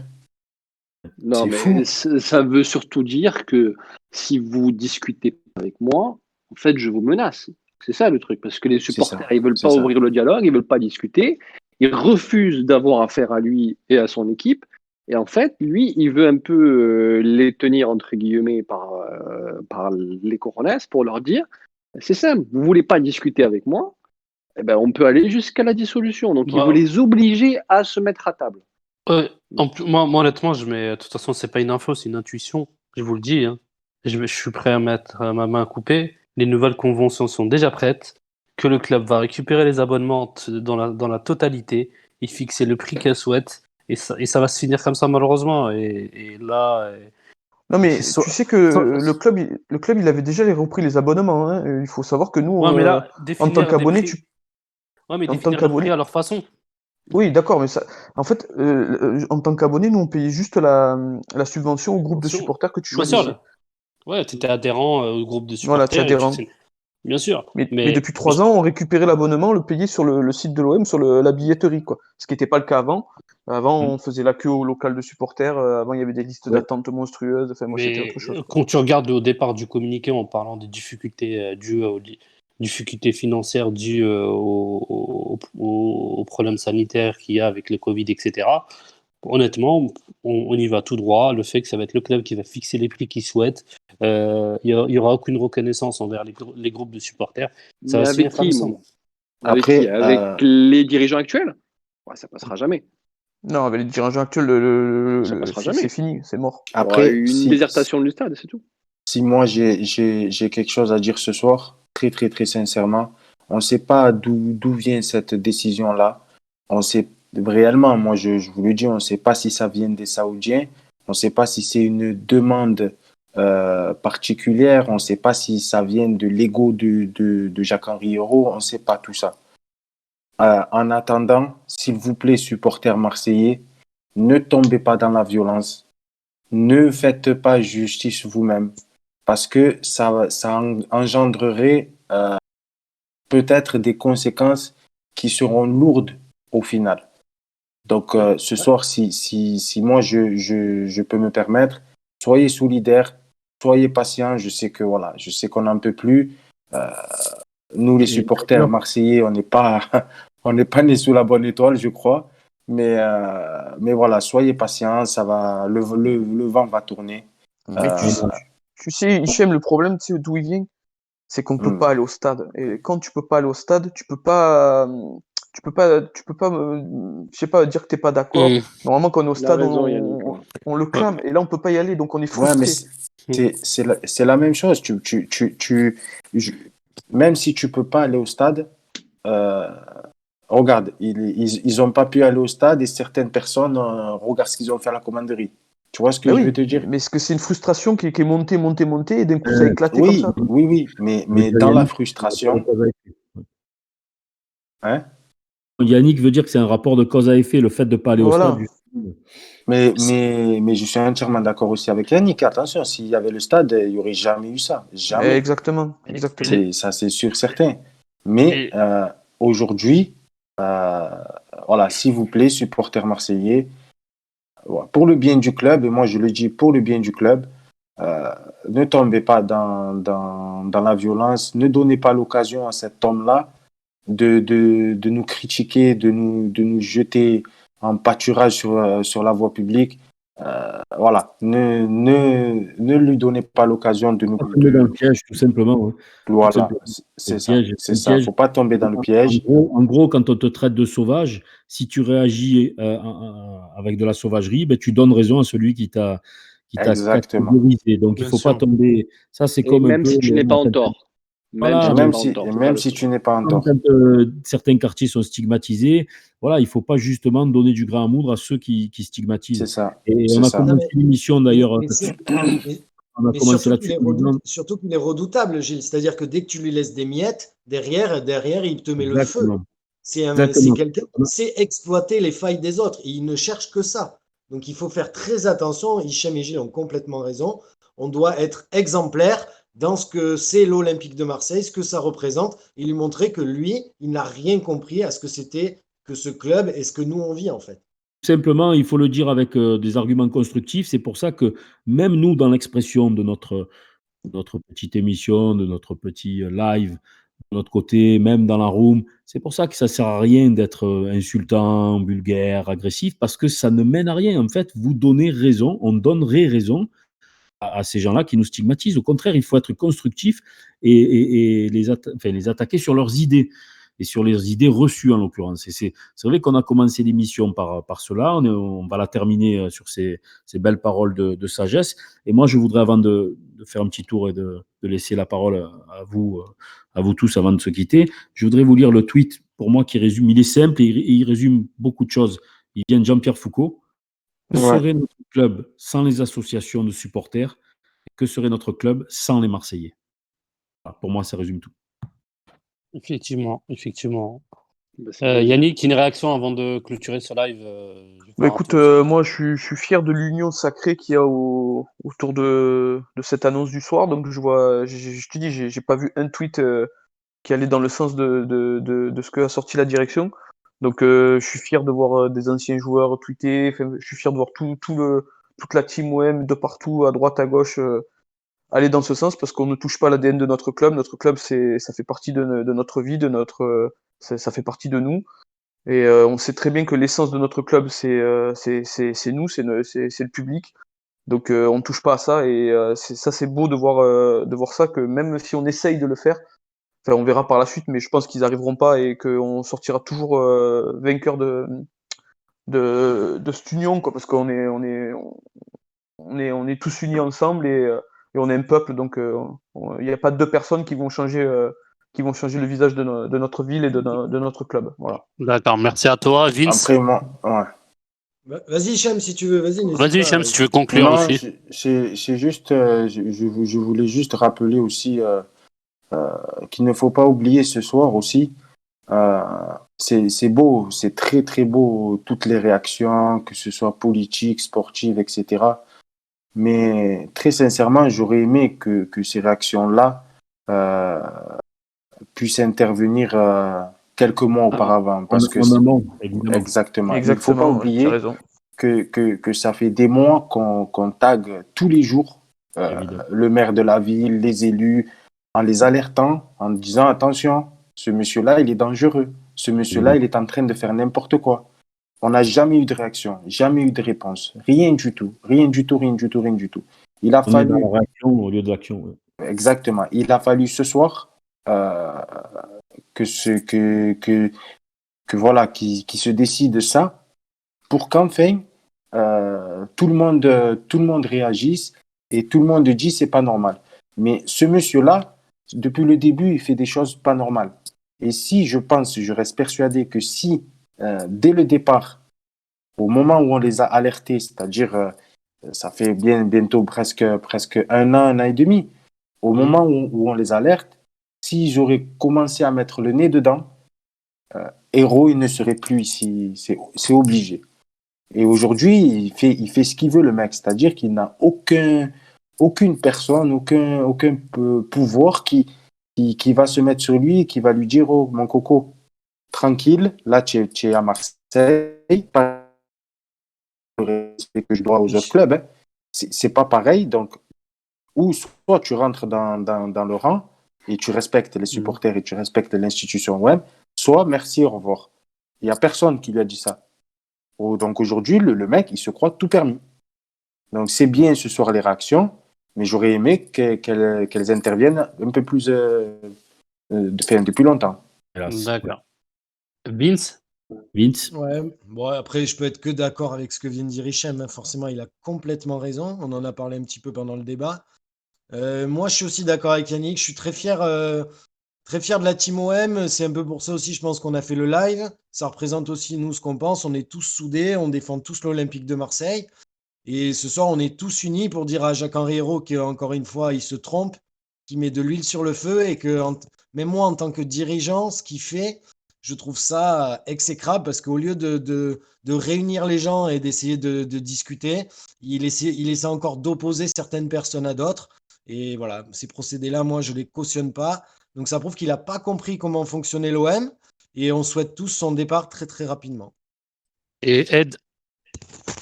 Non, C'est mais fou. ça veut surtout dire que si vous discutez pas avec moi, en fait, je vous menace. C'est ça le truc, parce que les supporters, ils veulent c'est pas ça. ouvrir le dialogue, ils veulent pas discuter, ils refusent d'avoir affaire à lui et à son équipe. Et en fait, lui, il veut un peu les tenir entre guillemets par les cojones pour leur dire, c'est simple, vous voulez pas discuter avec moi, eh ben, on peut aller jusqu'à la dissolution. Donc, il veut les obliger à se mettre à table. En plus, moi, honnêtement, de toute façon, c'est pas une info, c'est une intuition. Je vous le dis. Hein. Je suis prêt à mettre ma main coupée. Les nouvelles conventions sont déjà prêtes. Que le club va récupérer les abonnements dans la totalité et fixer le prix qu'elle souhaite. Et ça va se finir comme ça, malheureusement. Et là. Non, mais So- tu sais que so- le club, il avait déjà repris les abonnements, hein. Il faut savoir que nous, Ouais, mais là, en tant définir des qu'abonné, prix. Ouais, mais en tant définir le qu'abonné. prix à leur façon. Oui, d'accord, mais ça, en fait, en tant qu'abonné, nous, on payait juste la subvention au groupe de supporters que tu Bien sûr, choisissais. là. Ouais, tu étais adhérent au groupe de Voilà, tu es supporters et adhérent. Bien sûr. Mais depuis 3 ans, on récupérait l'abonnement, on le payait sur le site de l'OM, sur la billetterie, quoi. Ce qui n'était pas le cas avant. Avant, on faisait la queue au local de supporters. Avant, il y avait des listes d'attente monstrueuses. Enfin, moi, c'était Mais autre chose, quoi. quand tu regardes au départ du communiqué en parlant des difficultés dues aux difficultés financières dues aux problèmes sanitaires qu'il y a avec le Covid, etc., honnêtement, on y va tout droit. Le fait que ça va être le club qui va fixer les prix qu'il souhaite, il y aura aucune reconnaissance envers les groupes de supporters. Ça Mais va se avec finir comme qui, ça. Momo? Avec Après, qui? Avec les dirigeants actuels? Ouais, ça passera jamais. Non, avec les dirigeants actuels, Ça passera c'est jamais. fini, c'est mort. Il y aura après, une désertation du stade, c'est tout. si moi j'ai quelque chose à dire ce soir, très très très sincèrement, on ne sait pas d'où vient cette décision-là. On sait réellement, moi je vous le dis, on ne sait pas si ça vient des Saoudiens, on ne sait pas si c'est une demande particulière, on ne sait pas si ça vient de l'ego de Jacques-Henri Hérault, on ne sait pas tout ça. En attendant, s'il vous plaît, supporters marseillais, ne tombez pas dans la violence, ne faites pas justice vous-même, parce que ça engendrerait peut-être des conséquences qui seront lourdes au final. Donc ce soir, si moi je peux me permettre, soyez solidaires, soyez patients. Je sais qu'on n'en peut plus. Nous, les supporters marseillais, on n'est pas nés sous la bonne étoile, je crois. Mais voilà, soyez patients, ça va, le vent va tourner. Mais tu sais, Hichem, le problème, tu sais d'où il vient? c'est qu'on peut pas aller au stade. Et quand tu peux pas aller au stade, tu peux pas, je sais pas, dire que t'es pas d'accord. Mm. Normalement, quand on est au Il a stade, raison, Yannick. Ouais. on le clame. Et là, on peut pas y aller, donc on est Ouais, mais frustré. c'est la même chose. Je- même si tu peux pas aller au stade, euh, regarde, ils ont pas pu aller au stade et certaines personnes regardent ce qu'ils ont fait à la commanderie. Tu vois ce que Ben je veux oui, te dire? mais est-ce que c'est une frustration qui est montée, et d'un coup ça a éclaté comme Oui, ça? oui, oui, mais dans la frustration, hein? Yannick veut dire que c'est un rapport de cause à effet, le fait de ne pas aller au stade. Voilà. Mais je suis entièrement d'accord aussi avec Yannick. Attention, s'il y avait le stade, il n'y aurait jamais eu ça. Jamais. Exactement. Ça, c'est sûr, certain. Mais aujourd'hui, voilà, s'il vous plaît, supporters marseillais, pour le bien du club, et moi je le dis pour le bien du club, ne tombez pas dans la violence, ne donnez pas l'occasion à cet homme-là de nous critiquer, de nous jeter en pâturage sur la voie publique. Voilà, ne lui donnez pas l'occasion de nous. Pas tomber dans le piège, tout simplement. Ouais. Voilà, Tout simplement. c'est Le ça, piège, c'est le ça. piège. Faut pas tomber dans le piège. En gros, quand on te traite de sauvage, si tu réagis avec de la sauvagerie, ben, tu donnes raison à celui qui t'a Exactement. catégorisé. Donc, il ne Bien faut pas sûr. tomber. Ça, c'est Et comme un même peu. si tu n'es pas en tort. Voilà, Même si tu n'es pas en tort. Et c'est même pas le si truc. tu n'es pas en quand tort. certains quartiers sont stigmatisés, voilà, il ne faut pas justement donner du grain à moudre à ceux qui stigmatisent. C'est ça. Et C'est on a ça. commencé l'émission d'ailleurs. On a Mais commencé surtout là-dessus. surtout qu'il est redoutable, Gilles. C'est-à-dire que dès que tu lui laisses des miettes, derrière, il te met le feu. Exactement. C'est Exactement. quelqu'un qui sait exploiter les failles des autres. Et il ne cherche que ça. Donc il faut faire très attention. Hichem et Gilles ont complètement raison. On doit être exemplaire dans ce que c'est l'Olympique de Marseille, ce que ça représente, et lui montrer que lui, il n'a rien compris à ce que c'était que ce club et ce que nous on vit en fait. Simplement, il faut le dire avec des arguments constructifs. C'est pour ça que même nous, dans l'expression de notre petite émission, de notre petit live, de notre côté, même dans la room, c'est pour ça que ça ne sert à rien d'être insultant, vulgaire, agressif, parce que ça ne mène à rien. En fait, vous donnez raison, on donnerait raison à ces gens-là qui nous stigmatisent. Au contraire, il faut être constructif et les attaquer sur leurs idées et sur les idées reçues en l'occurrence. Et c'est vrai qu'on a commencé l'émission par cela, on va la terminer sur ces belles paroles de sagesse. Et moi, je voudrais, avant de faire un petit tour et de laisser la parole à vous tous avant de se quitter, je voudrais vous lire le tweet, pour moi, qui résume, il est simple et il résume beaucoup de choses. Il vient de Jean-Pierre Foucault. Que serait notre club sans les associations de supporters? Que serait notre club sans les Marseillais? Voilà, pour moi, ça résume tout. Effectivement. Bah, c'est bien dit. Yannick, une réaction avant de clôturer ce live je vais faire un Écoute, tour sur- moi je suis fier de l'union sacrée qu'il y a autour de cette annonce du soir. Donc je te dis, j'ai pas vu un tweet qui allait dans le sens de ce que a sorti la direction. Donc je suis fier de voir des anciens joueurs tweeter. Enfin, je suis fier de voir toute la team OM de partout, à droite, à gauche, aller dans ce sens parce qu'on ne touche pas l'ADN de notre club. Notre club, ça fait partie de notre vie, ça fait partie de nous. Et on sait très bien que l'essence de notre club, c'est nous, c'est le public. Donc on ne touche pas à ça et c'est beau de voir ça, que même si on essaye de le faire, enfin on verra par la suite, mais je pense qu'ils n'arriveront pas et qu'on sortira toujours vainqueur de cette union, quoi, parce on est tous unis ensemble et on est un peuple, donc il n'y a pas deux personnes qui vont changer le visage de notre ville et de notre club. Voilà. D'accord, merci à toi. Vince, Après, moi, ouais. Vas-y, Hichem, si tu veux, vas-y, n'hésite vas-y, pas. Hichem, si tu veux conclure Non, aussi. c'est juste, je voulais juste rappeler aussi qu'il ne faut pas oublier ce soir aussi. C'est beau, c'est très très beau, toutes les réactions, que ce soit politiques, sportives, etc. Mais très sincèrement, j'aurais aimé que ces réactions-là puissent intervenir quelques mois auparavant. Parce que évidemment. exactement. Il ne faut pas Exactement, oublier tu as raison. que ça fait des mois qu'on tague tous les jours le maire de la ville, les élus, en les alertant, en disant attention, ce monsieur-là, il est dangereux. Ce monsieur-là, il est en train de faire n'importe quoi. On n'a jamais eu de réaction, jamais eu de réponse. Rien du tout. Il a fallu. La réaction au lieu de l'action. Ouais. Exactement. Il a fallu ce soir euh, que voilà, qui se décide ça pour qu'enfin tout le monde réagisse et tout le monde dit c'est pas normal. Mais ce monsieur-là, depuis le début, il fait des choses pas normales. Et si je reste persuadé que si dès le départ, au moment où on les a alertés, c'est-à-dire ça fait bientôt presque un an et demi, au moment où on les alerte, s'ils auraient commencé à mettre le nez dedans, Héros, il ne serait plus ici, c'est obligé. Et aujourd'hui, il fait ce qu'il veut, le mec, c'est-à-dire qu'il n'a aucune personne, aucun pouvoir qui va se mettre sur lui et qui va lui dire, oh, mon coco, tranquille, là, tu es à Marseille, pas le respect que je dois aux autres clubs, hein. C'est pas pareil, donc, ou soit tu rentres dans le rang et tu respectes les supporters et tu respectes l'institution OM, soit merci, au revoir. Il n'y a personne qui lui a dit ça. Donc aujourd'hui, le mec, il se croit tout permis. Donc c'est bien ce soir les réactions, mais j'aurais aimé qu'elles interviennent un peu plus depuis longtemps. Hélas. D'accord. Vince? Ouais, bon, après, je peux être que d'accord avec ce que vient de dire Hichem, hein. Forcément, il a complètement raison. On en a parlé un petit peu pendant le débat. Moi, je suis aussi d'accord avec Yannick. Je suis très fier de la team OM. C'est un peu pour ça aussi, je pense qu'on a fait le live. Ça représente aussi, nous, ce qu'on pense. On est tous soudés. On défend tous l'Olympique de Marseille. Et ce soir, on est tous unis pour dire à Jacques-Henri Hérault qu'encore une fois, il se trompe, qu'il met de l'huile sur le feu et que, même moi, en tant que dirigeant, ce qu'il fait, je trouve ça exécrable parce qu'au lieu de réunir les gens et d'essayer de discuter, il essaie encore d'opposer certaines personnes à d'autres. Et voilà, ces procédés-là, moi, je ne les cautionne pas. Donc, ça prouve qu'il n'a pas compris comment fonctionnait l'OM et on souhaite tous son départ très, très rapidement. Et Ed?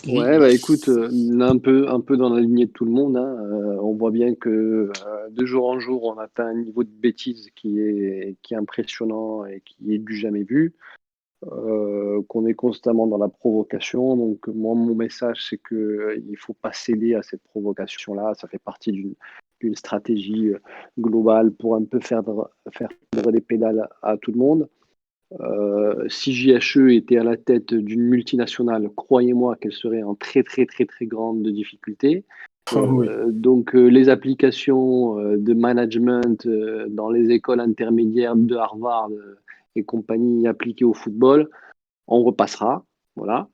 Ouais, bah écoute, un peu dans la lignée de tout le monde, hein. On voit bien que de jour en jour, on atteint un niveau de bêtise qui est impressionnant et qui est du jamais vu. Qu'on est constamment dans la provocation. Donc moi, mon message, c'est que il faut pas céder à cette provocation-là. Ça fait partie d'une stratégie globale pour un peu faire perdre les pédales à tout le monde. Si JHE était à la tête d'une multinationale, croyez-moi qu'elle serait en très très très très grande difficulté. Oui. Donc les applications de management dans les écoles intermédiaires de Harvard et compagnie appliquées au football, on repassera. Voilà.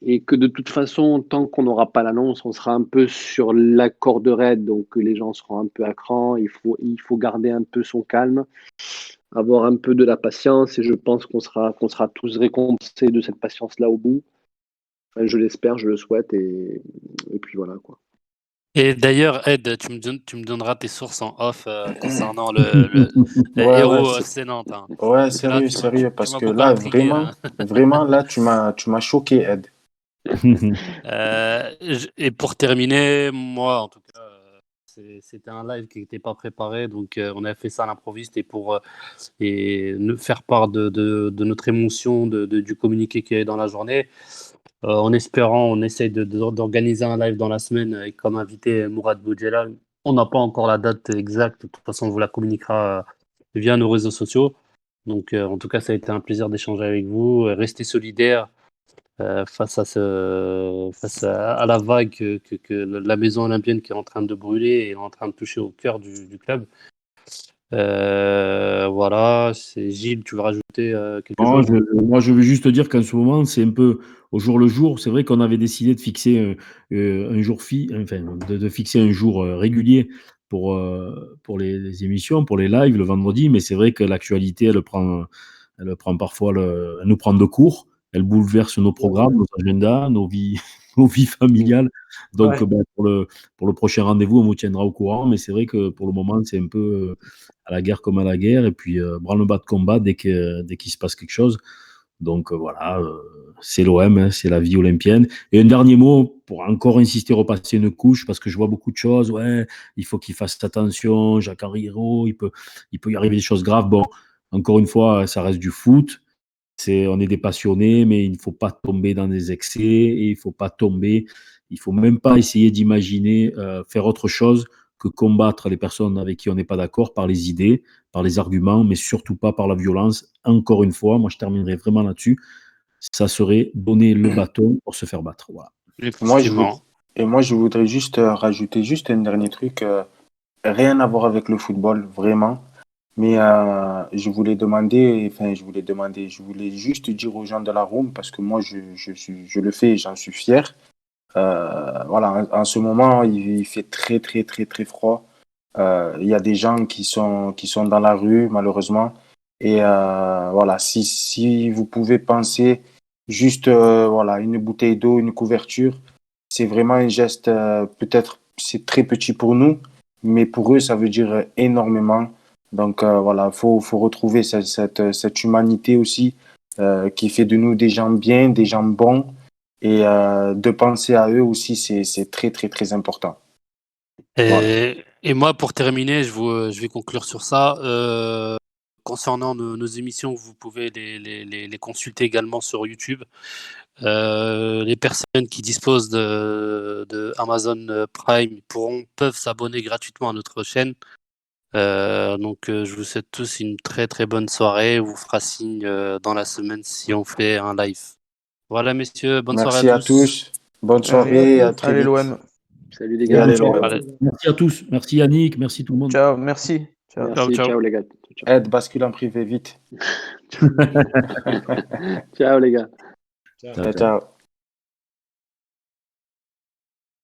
Et que de toute façon, tant qu'on n'aura pas l'annonce, on sera un peu sur la corde raide, donc les gens seront un peu à cran. Il faut garder un peu son calme, avoir un peu de la patience, et je pense qu'on sera tous récompensés de cette patience-là au bout. Enfin, je l'espère, je le souhaite, et puis voilà, quoi. Et d'ailleurs, Ed, tu me donneras tes sources en off concernant le Ouais, Hérault FC Nantes, hein. ouais, Parce que là, sérieux, tu parce m'as que beaucoup là, intrigué, hein. vraiment, là, tu m'as choqué, Ed. Et pour terminer, moi, en tout cas, c'était un live qui n'était pas préparé, donc on a fait ça à l'improviste et pour faire part de notre émotion, du communiqué qu'il y avait dans la journée. En espérant, on essaye d'organiser un live dans la semaine avec comme invité Mourad Boudjelal. On n'a pas encore la date exacte. De toute façon, on vous la communiquera via nos réseaux sociaux. Donc, en tout cas, ça a été un plaisir d'échanger avec vous. Restez solidaires face à la vague que la maison olympienne qui est en train de brûler et en train de toucher au cœur du club. Voilà, c'est Gilles, tu veux rajouter quelque Non, chose? moi, je veux juste te dire qu'en ce moment, c'est un peu au jour le jour. C'est vrai qu'on avait décidé de fixer un jour de fixer un jour régulier pour les émissions, pour les lives le vendredi. Mais c'est vrai que l'actualité, elle prend parfois elle nous prend de court. Elle bouleverse nos programmes, nos agendas, nos vies, nos vies familiales. Donc, Ouais. pour le prochain rendez-vous, on vous tiendra au courant. Mais c'est vrai que pour le moment, c'est un peu à la guerre comme à la guerre. Et puis, branle-bas de combat dès qu'il se passe quelque chose. Donc, voilà, c'est l'OM, hein, c'est la vie olympienne. Et un dernier mot pour encore insister, repasser une couche, parce que je vois beaucoup de choses. Ouais, il faut qu'il fasse attention. Jacques-Henri Hérault, il peut y arriver des choses graves. Bon, encore une fois, ça reste du foot. On est des passionnés, mais il ne faut pas tomber dans des excès et il faut même pas essayer d'imaginer faire autre chose que combattre les personnes avec qui on n'est pas d'accord par les idées, par les arguments, mais surtout pas par la violence. Encore une fois, moi je terminerai vraiment là-dessus, ça serait donner le bâton pour se faire battre. Voilà. Moi, Effectivement. moi, je voudrais juste rajouter juste un dernier truc, rien à voir avec le football, vraiment. Mais je voulais juste dire aux gens de la room, parce que moi, je le fais et j'en suis fier. Voilà, en ce moment, il fait très, très, très, très froid. Il y a des gens qui sont dans la rue, malheureusement. Et voilà, si vous pouvez penser juste voilà, une bouteille d'eau, une couverture, c'est vraiment un geste, peut-être c'est très petit pour nous, mais pour eux, ça veut dire énormément. Donc voilà, faut retrouver cette humanité aussi qui fait de nous des gens bien, des gens bons. Et de penser à eux aussi, c'est très, très, très important. Voilà. Et moi, pour terminer, je vais conclure sur ça. Concernant nos émissions, vous pouvez les consulter également sur YouTube. Les personnes qui disposent de Amazon Prime peuvent s'abonner gratuitement à notre chaîne. Donc, je vous souhaite tous une très très bonne soirée. On vous fera signe dans la semaine si on fait un live. Voilà, messieurs, bonne soirée Merci à à tous. Bonne Allez, soirée, à très allez vite. l'OM. Salut les Et gars. allez Ciao. l'OM. Allez, Merci à tous. Merci Yannick, merci tout le monde. Ciao, merci. Ciao. Merci, ciao. ciao les gars. Ciao, Aide, bascule en privé, vite. ciao les gars. Ciao. Ciao, ciao.